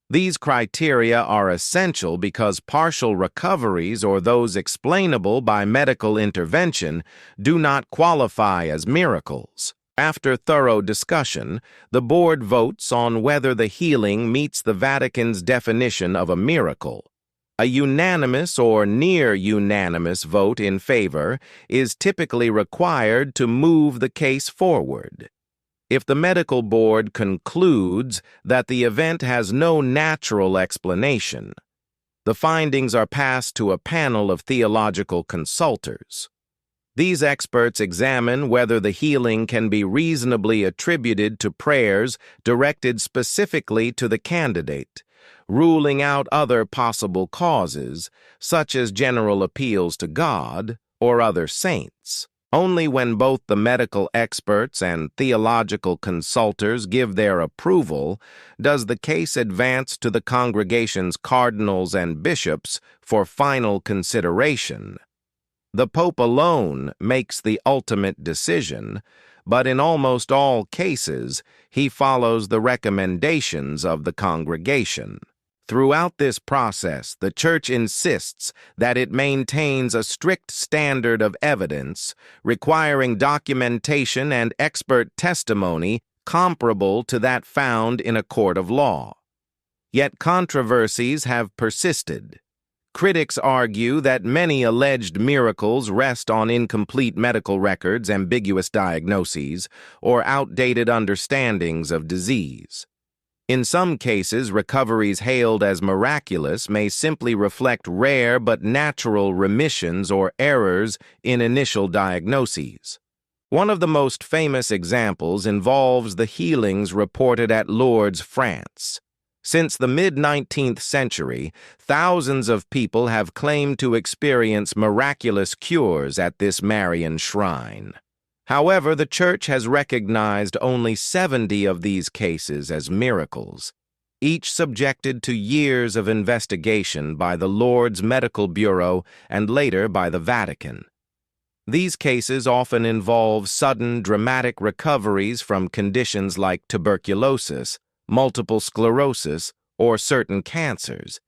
These criteria are essential because partial recoveries or those explainable by medical intervention do not qualify as miracles. After thorough discussion, the board votes on whether the healing meets the Vatican's definition of a miracle. A unanimous or near-unanimous vote in favor is typically required to move the case forward. If the medical board concludes that the event has no natural explanation, the findings are passed to a panel of theological consultors. These experts examine whether the healing can be reasonably attributed to prayers directed specifically to the candidate, ruling out other possible causes, such as general appeals to God or other saints. Only when both the medical experts and theological consultors give their approval does the case advance to the congregation's cardinals and bishops for final consideration. The Pope alone makes the ultimate decision, but in almost all cases, he follows the recommendations of the congregation. Throughout this process, the Church insists that it maintains a strict standard of evidence, requiring documentation and expert testimony comparable to that found in a court of law. Yet controversies have persisted. Critics argue that many alleged miracles rest on incomplete medical records, ambiguous diagnoses, or outdated understandings of disease. In some cases, recoveries hailed as miraculous may simply reflect rare but natural remissions or errors in initial diagnoses. One of the most famous examples involves the healings reported at Lourdes, France. Since the mid-19th century, thousands of people have claimed to experience miraculous cures at this Marian shrine. However, the Church has recognized only 70 of these cases as miracles, each subjected to years of investigation by the Lourdes Medical Bureau and later by the Vatican. These cases often involve sudden, dramatic recoveries from conditions like tuberculosis, multiple sclerosis, or certain cancers.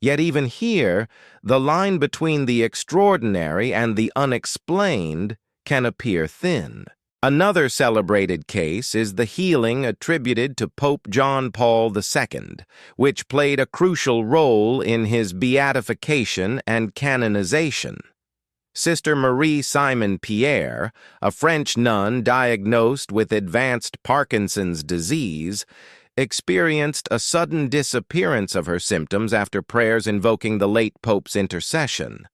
Yet even here, the line between the extraordinary and the unexplained can appear thin. Another celebrated case is the healing attributed to Pope John Paul II, which played a crucial role in his beatification and canonization. Sister Marie Simon Pierre, a French nun diagnosed with advanced Parkinson's disease, experienced a sudden disappearance of her symptoms after prayers invoking the late Pope's intercession.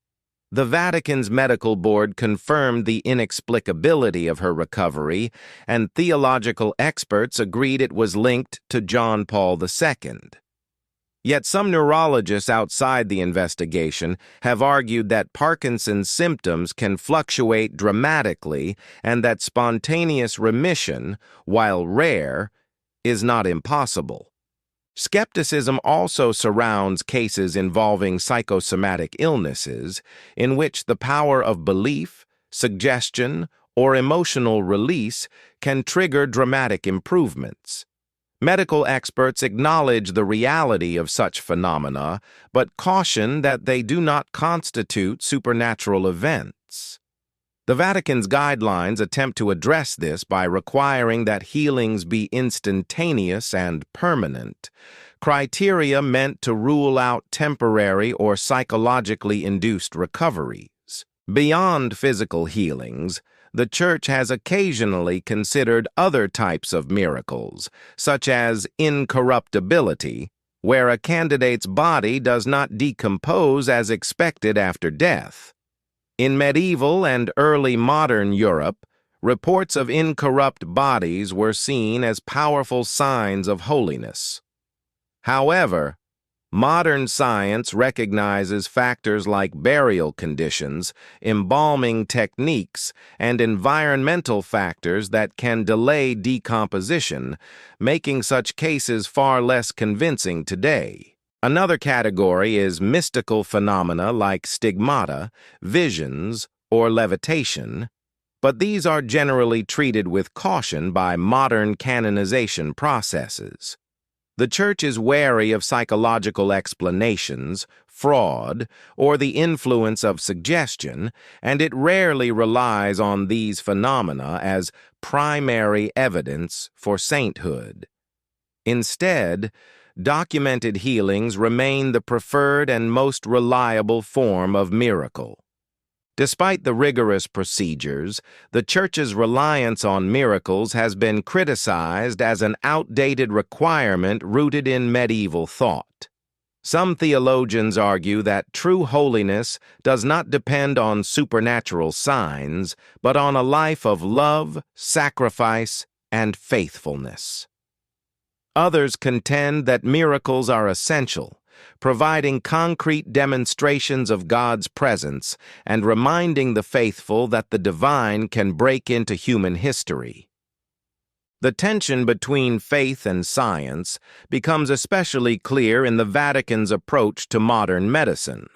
The Vatican's medical board confirmed the inexplicability of her recovery, and theological experts agreed it was linked to John Paul II. Yet some neurologists outside the investigation have argued that Parkinson's symptoms can fluctuate dramatically and that spontaneous remission, while rare, is not impossible. Skepticism also surrounds cases involving psychosomatic illnesses in which the power of belief, suggestion, or emotional release can trigger dramatic improvements. Medical experts acknowledge the reality of such phenomena, but caution that they do not constitute supernatural events. The Vatican's guidelines attempt to address this by requiring that healings be instantaneous and permanent, criteria meant to rule out temporary or psychologically induced recoveries. Beyond physical healings, the Church has occasionally considered other types of miracles, such as incorruptibility, where a candidate's body does not decompose as expected after death. In medieval and early modern Europe, reports of incorrupt bodies were seen as powerful signs of holiness. However, modern science recognizes factors like burial conditions, embalming techniques, and environmental factors that can delay decomposition, making such cases far less convincing today. Another category is mystical phenomena like stigmata, visions, or levitation, but these are generally treated with caution by modern canonization processes. The Church is wary of psychological explanations, fraud, or the influence of suggestion, and it rarely relies on these phenomena as primary evidence for sainthood. Instead, documented healings remain the preferred and most reliable form of miracle. Despite the rigorous procedures, the Church's reliance on miracles has been criticized as an outdated requirement rooted in medieval thought. Some theologians argue that true holiness does not depend on supernatural signs, but on a life of love, sacrifice, and faithfulness. Others contend that miracles are essential, providing concrete demonstrations of God's presence and reminding the faithful that the divine can break into human history. The tension between faith and science becomes especially clear in the Vatican's approach to modern medicine.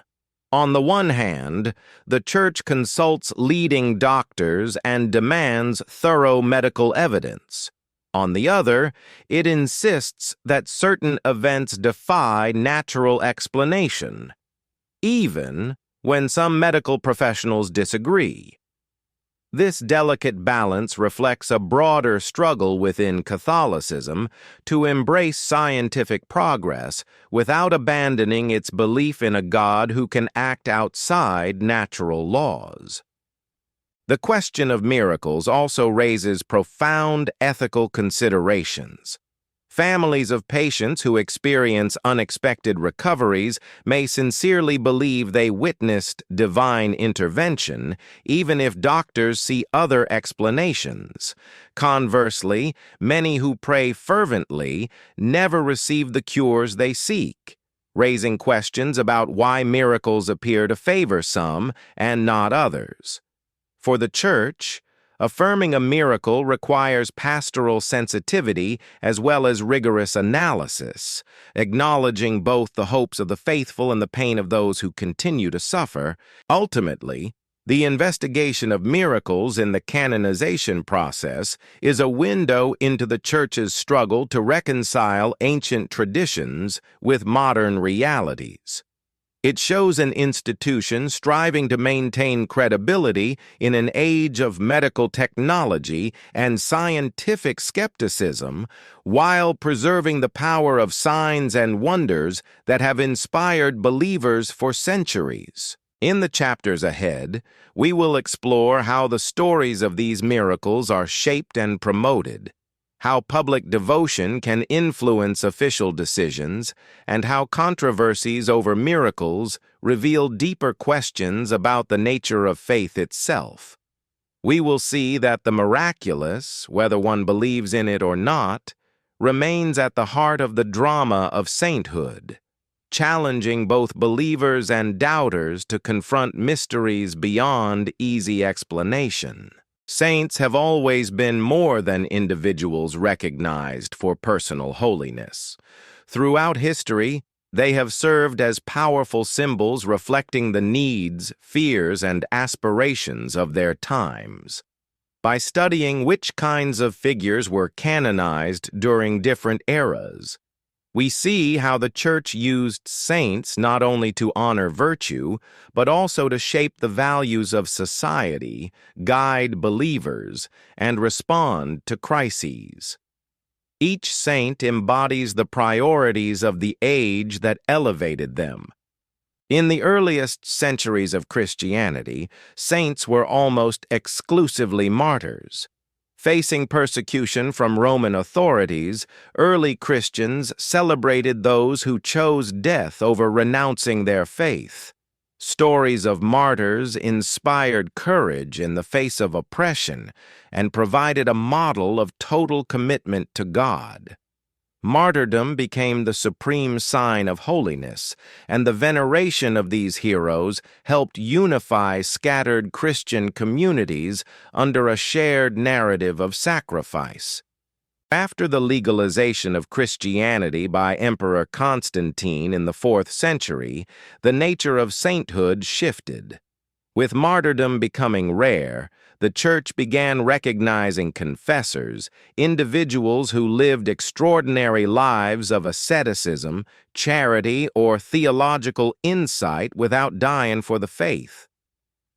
On the one hand, the Church consults leading doctors and demands thorough medical evidence. On the other, it insists that certain events defy natural explanation, even when some medical professionals disagree. This delicate balance reflects a broader struggle within Catholicism to embrace scientific progress without abandoning its belief in a God who can act outside natural laws. The question of miracles also raises profound ethical considerations. Families of patients who experience unexpected recoveries may sincerely believe they witnessed divine intervention, even if doctors see other explanations. Conversely, many who pray fervently never receive the cures they seek, raising questions about why miracles appear to favor some and not others. For the Church, affirming a miracle requires pastoral sensitivity as well as rigorous analysis, acknowledging both the hopes of the faithful and the pain of those who continue to suffer. Ultimately, the investigation of miracles in the canonization process is a window into the Church's struggle to reconcile ancient traditions with modern realities. It shows an institution striving to maintain credibility in an age of medical technology and scientific skepticism, while preserving the power of signs and wonders that have inspired believers for centuries. In the chapters ahead, we will explore how the stories of these miracles are shaped and promoted, how public devotion can influence official decisions, and how controversies over miracles reveal deeper questions about the nature of faith itself. We will see that the miraculous, whether one believes in it or not, remains at the heart of the drama of sainthood, challenging both believers and doubters to confront mysteries beyond easy explanation. Saints have always been more than individuals recognized for personal holiness. Throughout history, they have served as powerful symbols reflecting the needs, fears, and aspirations of their times. By studying which kinds of figures were canonized during different eras, we see how the Church used saints not only to honor virtue, but also to shape the values of society, guide believers, and respond to crises. Each saint embodies the priorities of the age that elevated them. In the earliest centuries of Christianity, saints were almost exclusively martyrs. Facing persecution from Roman authorities, early Christians celebrated those who chose death over renouncing their faith. Stories of martyrs inspired courage in the face of oppression and provided a model of total commitment to God. Martyrdom became the supreme sign of holiness, and the veneration of these heroes helped unify scattered Christian communities under a shared narrative of sacrifice. After the legalization of Christianity by Emperor Constantine in the 4th century, the nature of sainthood shifted. With martyrdom becoming rare, the Church began recognizing confessors, individuals who lived extraordinary lives of asceticism, charity, or theological insight without dying for the faith.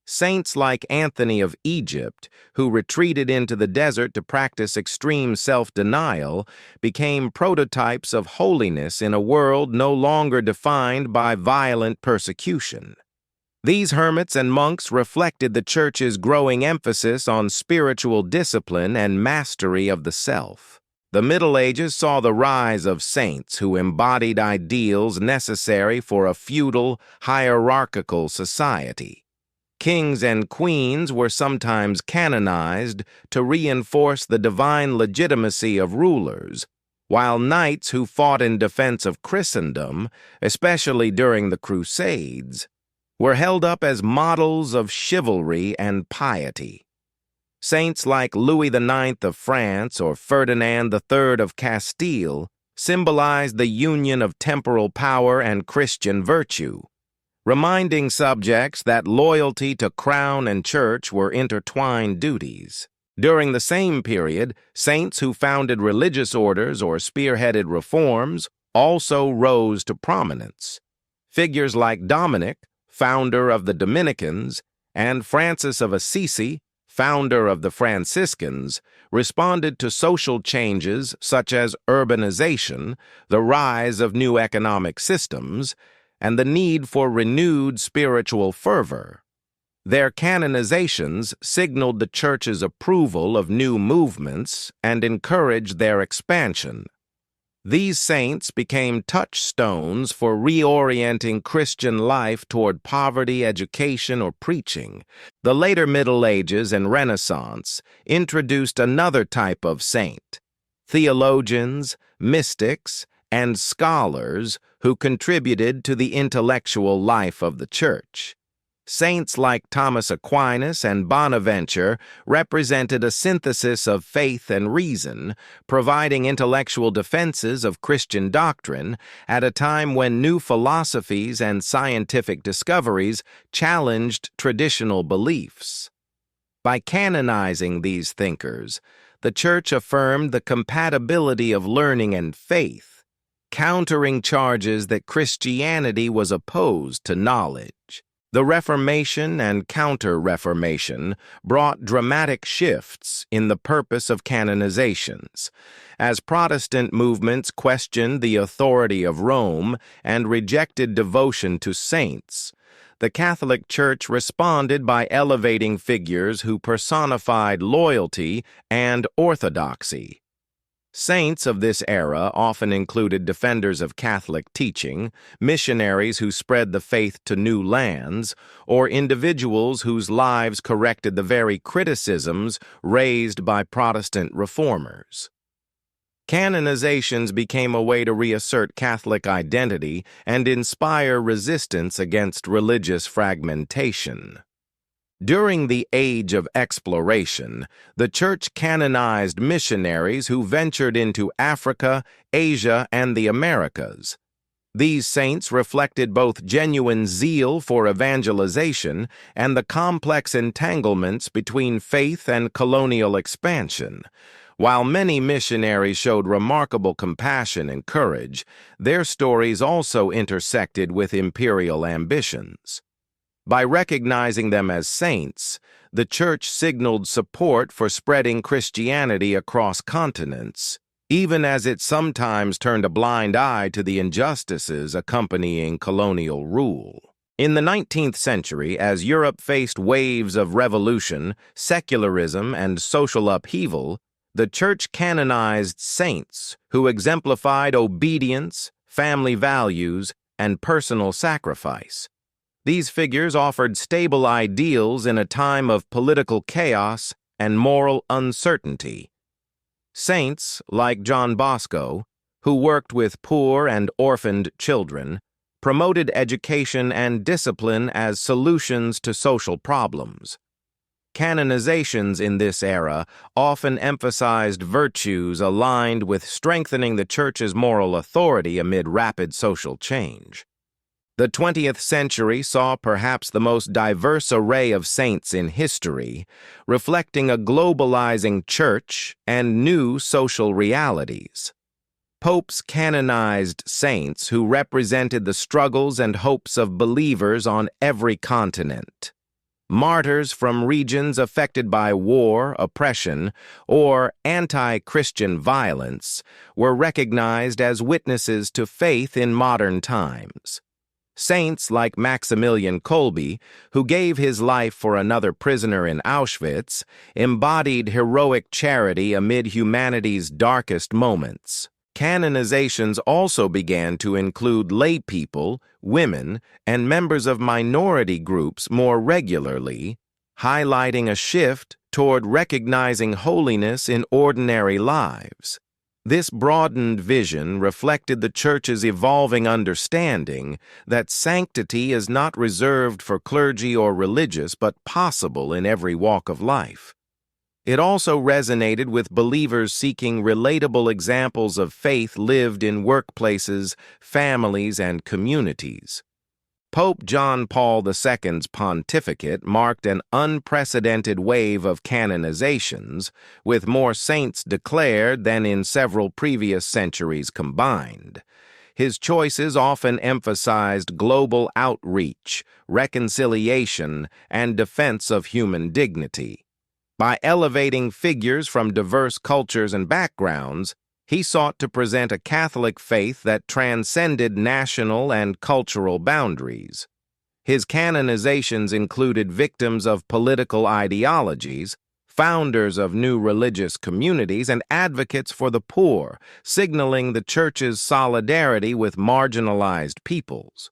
Saints like Anthony of Egypt, who retreated into the desert to practice extreme self-denial, became prototypes of holiness in a world no longer defined by violent persecution. These hermits and monks reflected the Church's growing emphasis on spiritual discipline and mastery of the self. The Middle Ages saw the rise of saints who embodied ideals necessary for a feudal, hierarchical society. Kings and queens were sometimes canonized to reinforce the divine legitimacy of rulers, while knights who fought in defense of Christendom, especially during the Crusades, were held up as models of chivalry and piety. Saints like Louis IX of France or Ferdinand III of Castile symbolized the union of temporal power and Christian virtue, reminding subjects that loyalty to crown and church were intertwined duties. During the same period, saints who founded religious orders or spearheaded reforms also rose to prominence. Figures like Dominic, founder of the Dominicans, and Francis of Assisi, founder of the Franciscans, responded to social changes such as urbanization, the rise of new economic systems, and the need for renewed spiritual fervor. Their canonizations signaled the Church's approval of new movements and encouraged their expansion. These saints became touchstones for reorienting Christian life toward poverty, education, or preaching. The later Middle Ages and Renaissance introduced another type of saint: theologians, mystics, and scholars who contributed to the intellectual life of the Church. Saints like Thomas Aquinas and Bonaventure represented a synthesis of faith and reason, providing intellectual defenses of Christian doctrine at a time when new philosophies and scientific discoveries challenged traditional beliefs. By canonizing these thinkers, the Church affirmed the compatibility of learning and faith, countering charges that Christianity was opposed to knowledge. The Reformation and Counter-Reformation brought dramatic shifts in the purpose of canonizations, as Protestant movements questioned the authority of Rome and rejected devotion to saints. The Catholic Church responded by elevating figures who personified loyalty and orthodoxy. Saints of this era often included defenders of Catholic teaching, missionaries who spread the faith to new lands, or individuals whose lives corrected the very criticisms raised by Protestant reformers. Canonizations became a way to reassert Catholic identity and inspire resistance against religious fragmentation. During the Age of Exploration, the Church canonized missionaries who ventured into Africa, Asia, and the Americas. These saints reflected both genuine zeal for evangelization and the complex entanglements between faith and colonial expansion. While many missionaries showed remarkable compassion and courage, their stories also intersected with imperial ambitions. By recognizing them as saints, the Church signaled support for spreading Christianity across continents, even as it sometimes turned a blind eye to the injustices accompanying colonial rule. In the 19th century, as Europe faced waves of revolution, secularism, and social upheaval, the Church canonized saints who exemplified obedience, family values, and personal sacrifice. These figures offered stable ideals in a time of political chaos and moral uncertainty. Saints, like John Bosco, who worked with poor and orphaned children, promoted education and discipline as solutions to social problems. Canonizations in this era often emphasized virtues aligned with strengthening the Church's moral authority amid rapid social change. The 20th century saw perhaps the most diverse array of saints in history, reflecting a globalizing church and new social realities. Popes canonized saints who represented the struggles and hopes of believers on every continent. Martyrs from regions affected by war, oppression, or anti-Christian violence were recognized as witnesses to faith in modern times. Saints like Maximilian Kolbe, who gave his life for another prisoner in Auschwitz, embodied heroic charity amid humanity's darkest moments. Canonizations also began to include lay people, women, and members of minority groups more regularly, highlighting a shift toward recognizing holiness in ordinary lives. This broadened vision reflected the Church's evolving understanding that sanctity is not reserved for clergy or religious but possible in every walk of life. It also resonated with believers seeking relatable examples of faith lived in workplaces, families, and communities. Pope John Paul II's pontificate marked an unprecedented wave of canonizations, with more saints declared than in several previous centuries combined. His choices often emphasized global outreach, reconciliation, and defense of human dignity. By elevating figures from diverse cultures and backgrounds, he sought to present a Catholic faith that transcended national and cultural boundaries. His canonizations included victims of political ideologies, founders of new religious communities, and advocates for the poor, signaling the Church's solidarity with marginalized peoples.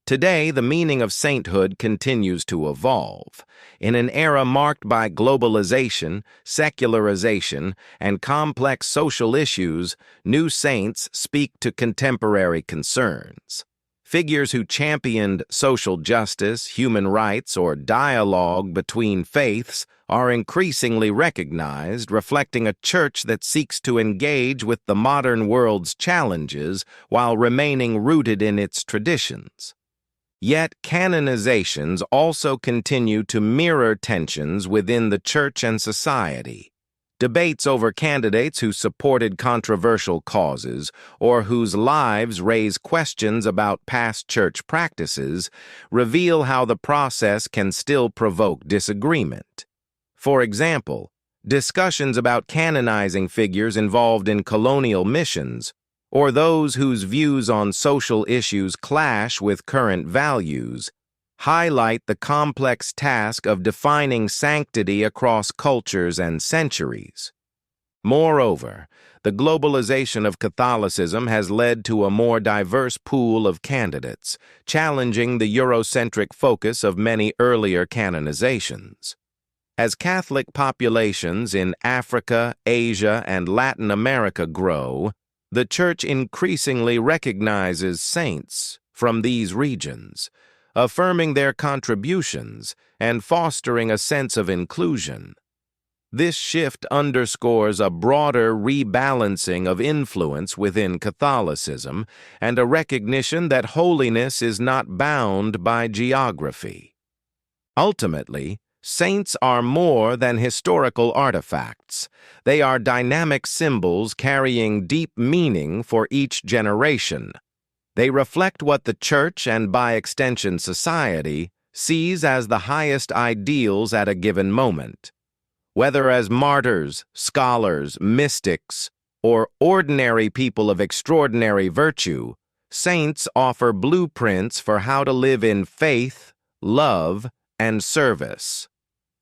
Today, the meaning of sainthood continues to evolve. In an era marked by globalization, secularization, and complex social issues, new saints speak to contemporary concerns. Figures who championed social justice, human rights, or dialogue between faiths are increasingly recognized, reflecting a church that seeks to engage with the modern world's challenges while remaining rooted in its traditions. Yet canonizations also continue to mirror tensions within the church and society. Debates over candidates who supported controversial causes or whose lives raise questions about past church practices reveal how the process can still provoke disagreement. For example, discussions about canonizing figures involved in colonial missions, or those whose views on social issues clash with current values, highlight the complex task of defining sanctity across cultures and centuries. Moreover, the globalization of Catholicism has led to a more diverse pool of candidates, challenging the Eurocentric focus of many earlier canonizations. As Catholic populations in Africa, Asia, and Latin America grow, the Church increasingly recognizes saints from these regions, affirming their contributions and fostering a sense of inclusion. This shift underscores a broader rebalancing of influence within Catholicism and a recognition that holiness is not bound by geography. Ultimately, saints are more than historical artifacts. They are dynamic symbols carrying deep meaning for each generation. They reflect what the Church, and by extension society, sees as the highest ideals at a given moment. Whether as martyrs, scholars, mystics, or ordinary people of extraordinary virtue, saints offer blueprints for how to live in faith, love, and service.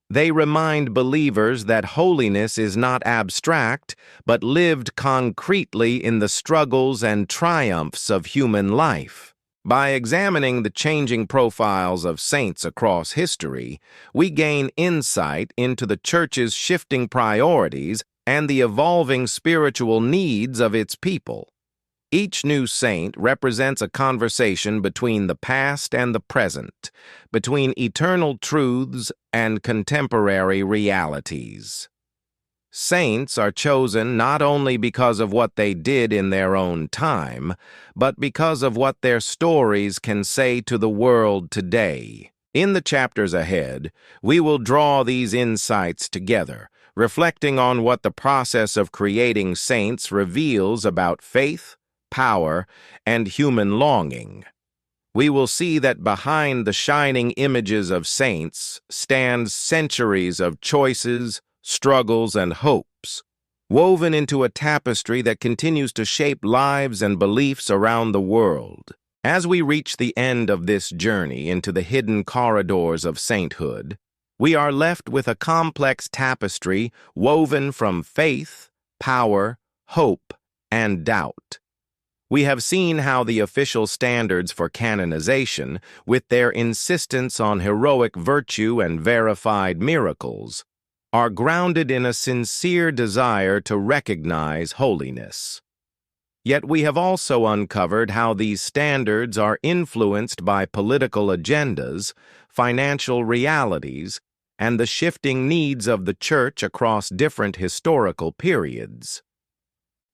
They remind believers that holiness is not abstract, but lived concretely in the struggles and triumphs of human life. By examining the changing profiles of saints across history, we gain insight into the Church's shifting priorities and the evolving spiritual needs of its people. Each new saint represents a conversation between the past and the present, between eternal truths and contemporary realities. Saints are chosen not only because of what they did in their own time, but because of what their stories can say to the world today. In the chapters ahead, we will draw these insights together, reflecting on what the process of creating saints reveals about faith, power, and human longing. We will see that behind the shining images of saints stand centuries of choices, struggles, and hopes, woven into a tapestry that continues to shape lives and beliefs around the world. As we reach the end of this journey into the hidden corridors of sainthood, we are left with a complex tapestry woven from faith, power, hope, and doubt. We have seen how the official standards for canonization, with their insistence on heroic virtue and verified miracles, are grounded in a sincere desire to recognize holiness. Yet we have also uncovered how these standards are influenced by political agendas, financial realities, and the shifting needs of the Church across different historical periods.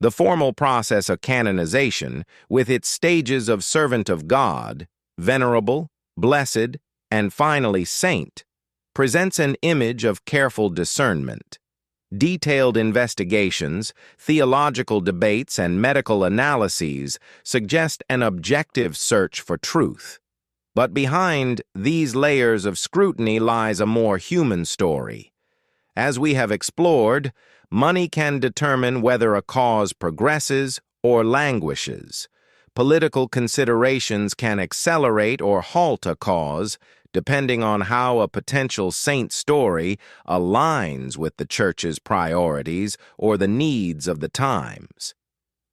The formal process of canonization, with its stages of servant of God, venerable, blessed, and finally saint, presents an image of careful discernment. Detailed investigations, theological debates, and medical analyses suggest an objective search for truth. But behind these layers of scrutiny lies a more human story. As we have explored, money can determine whether a cause progresses or languishes. Political considerations can accelerate or halt a cause, depending on how a potential saint story aligns with the Church's priorities or the needs of the times.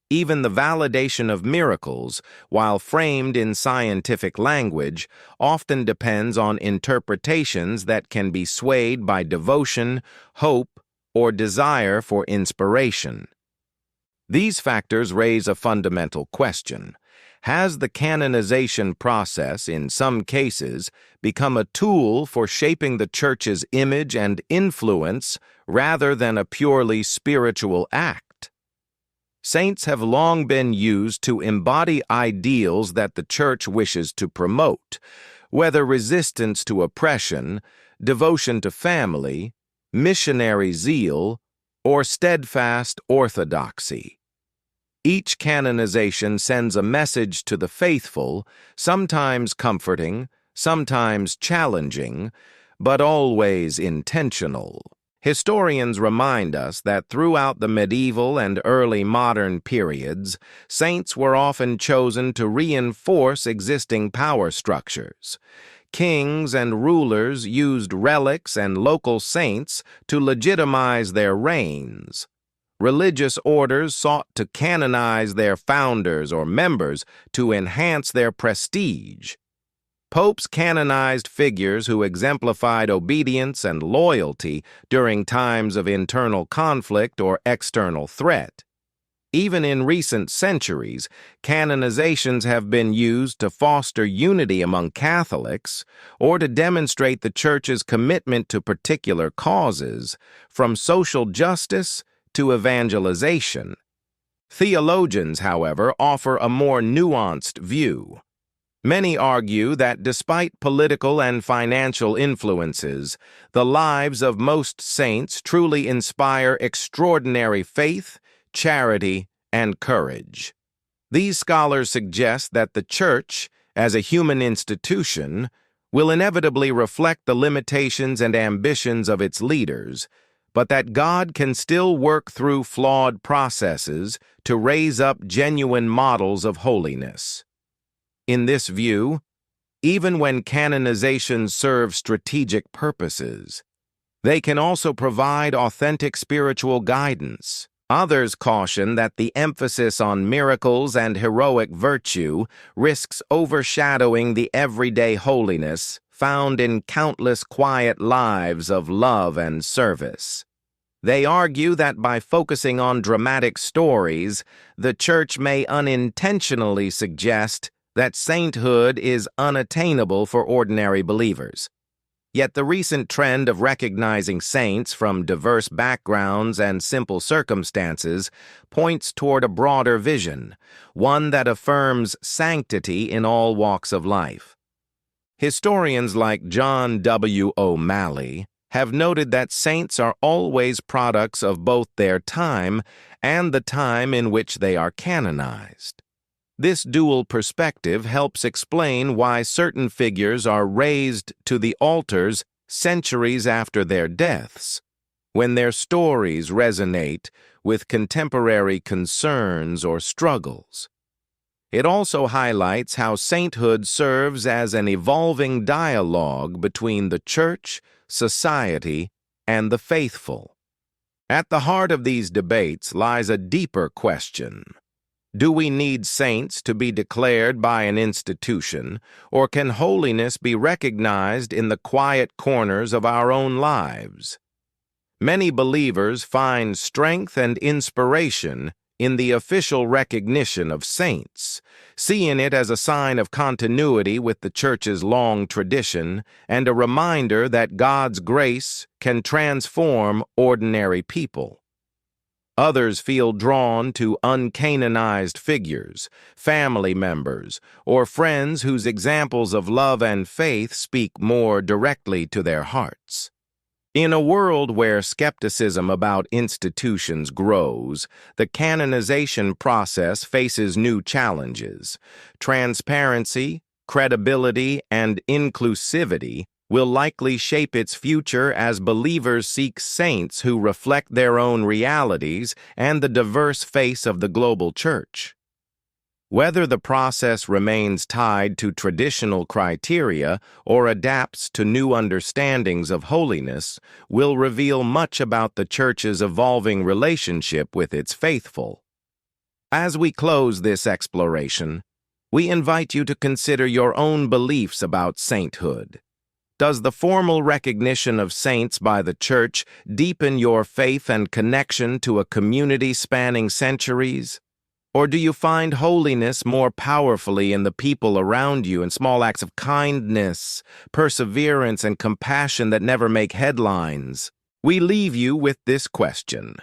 Even the validation of miracles, while framed in scientific language, often depends on interpretations that can be swayed by devotion, hope, or desire for inspiration. These factors raise a fundamental question. Has the canonization process, in some cases, become a tool for shaping the Church's image and influence rather than a purely spiritual act? Saints have long been used to embody ideals that the Church wishes to promote, whether resistance to oppression, devotion to family, missionary zeal, or steadfast orthodoxy. Each canonization sends a message to the faithful, sometimes comforting, sometimes challenging, but always intentional. Historians remind us that throughout the medieval and early modern periods, saints were often chosen to reinforce existing power structures. Kings and rulers used relics and local saints to legitimize their reigns. Religious orders sought to canonize their founders or members to enhance their prestige. Popes canonized figures who exemplified obedience and loyalty during times of internal conflict or external threat. Even in recent centuries, canonizations have been used to foster unity among Catholics or to demonstrate the Church's commitment to particular causes, from social justice to evangelization. Theologians, however, offer a more nuanced view. Many argue that despite political and financial influences, the lives of most saints truly inspire extraordinary faith, charity, and courage. These scholars suggest that the Church, as a human institution, will inevitably reflect the limitations and ambitions of its leaders, but that God can still work through flawed processes to raise up genuine models of holiness. In this view, even when canonizations serve strategic purposes, they can also provide authentic spiritual guidance. Others caution that the emphasis on miracles and heroic virtue risks overshadowing the everyday holiness found in countless quiet lives of love and service. They argue that by focusing on dramatic stories, the Church may unintentionally suggest that sainthood is unattainable for ordinary believers. Yet the recent trend of recognizing saints from diverse backgrounds and simple circumstances points toward a broader vision, one that affirms sanctity in all walks of life. Historians like John W. O'Malley have noted that saints are always products of both their time and the time in which they are canonized. This dual perspective helps explain why certain figures are raised to the altars centuries after their deaths, when their stories resonate with contemporary concerns or struggles. It also highlights how sainthood serves as an evolving dialogue between the Church, society, and the faithful. At the heart of these debates lies a deeper question. Do we need saints to be declared by an institution, or can holiness be recognized in the quiet corners of our own lives? Many believers find strength and inspiration in the official recognition of saints, seeing it as a sign of continuity with the Church's long tradition and a reminder that God's grace can transform ordinary people. Others feel drawn to uncanonized figures, family members, or friends whose examples of love and faith speak more directly to their hearts. In a world where skepticism about institutions grows, the canonization process faces new challenges. Transparency, credibility, and inclusivity will likely shape its future as believers seek saints who reflect their own realities and the diverse face of the global Church. Whether the process remains tied to traditional criteria or adapts to new understandings of holiness will reveal much about the Church's evolving relationship with its faithful. As we close this exploration, we invite you to consider your own beliefs about sainthood. Does the formal recognition of saints by the Church deepen your faith and connection to a community spanning centuries? Or do you find holiness more powerfully in the people around you in small acts of kindness, perseverance, and compassion that never make headlines? We leave you with this question.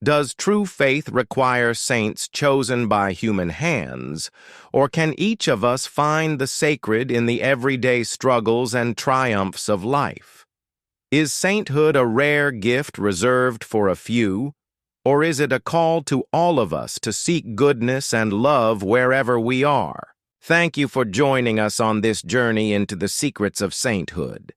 Does true faith require saints chosen by human hands, or can each of us find the sacred in the everyday struggles and triumphs of life? Is sainthood a rare gift reserved for a few, or is it a call to all of us to seek goodness and love wherever we are? Thank you for joining us on this journey into the secrets of sainthood.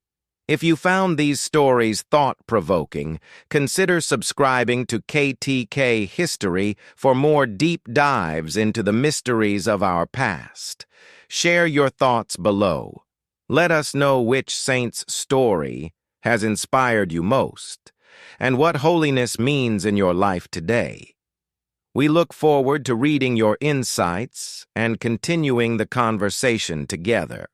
If you found these stories thought-provoking, consider subscribing to KTK History for more deep dives into the mysteries of our past. Share your thoughts below. Let us know which saint's story has inspired you most, and what holiness means in your life today. We look forward to reading your insights and continuing the conversation together.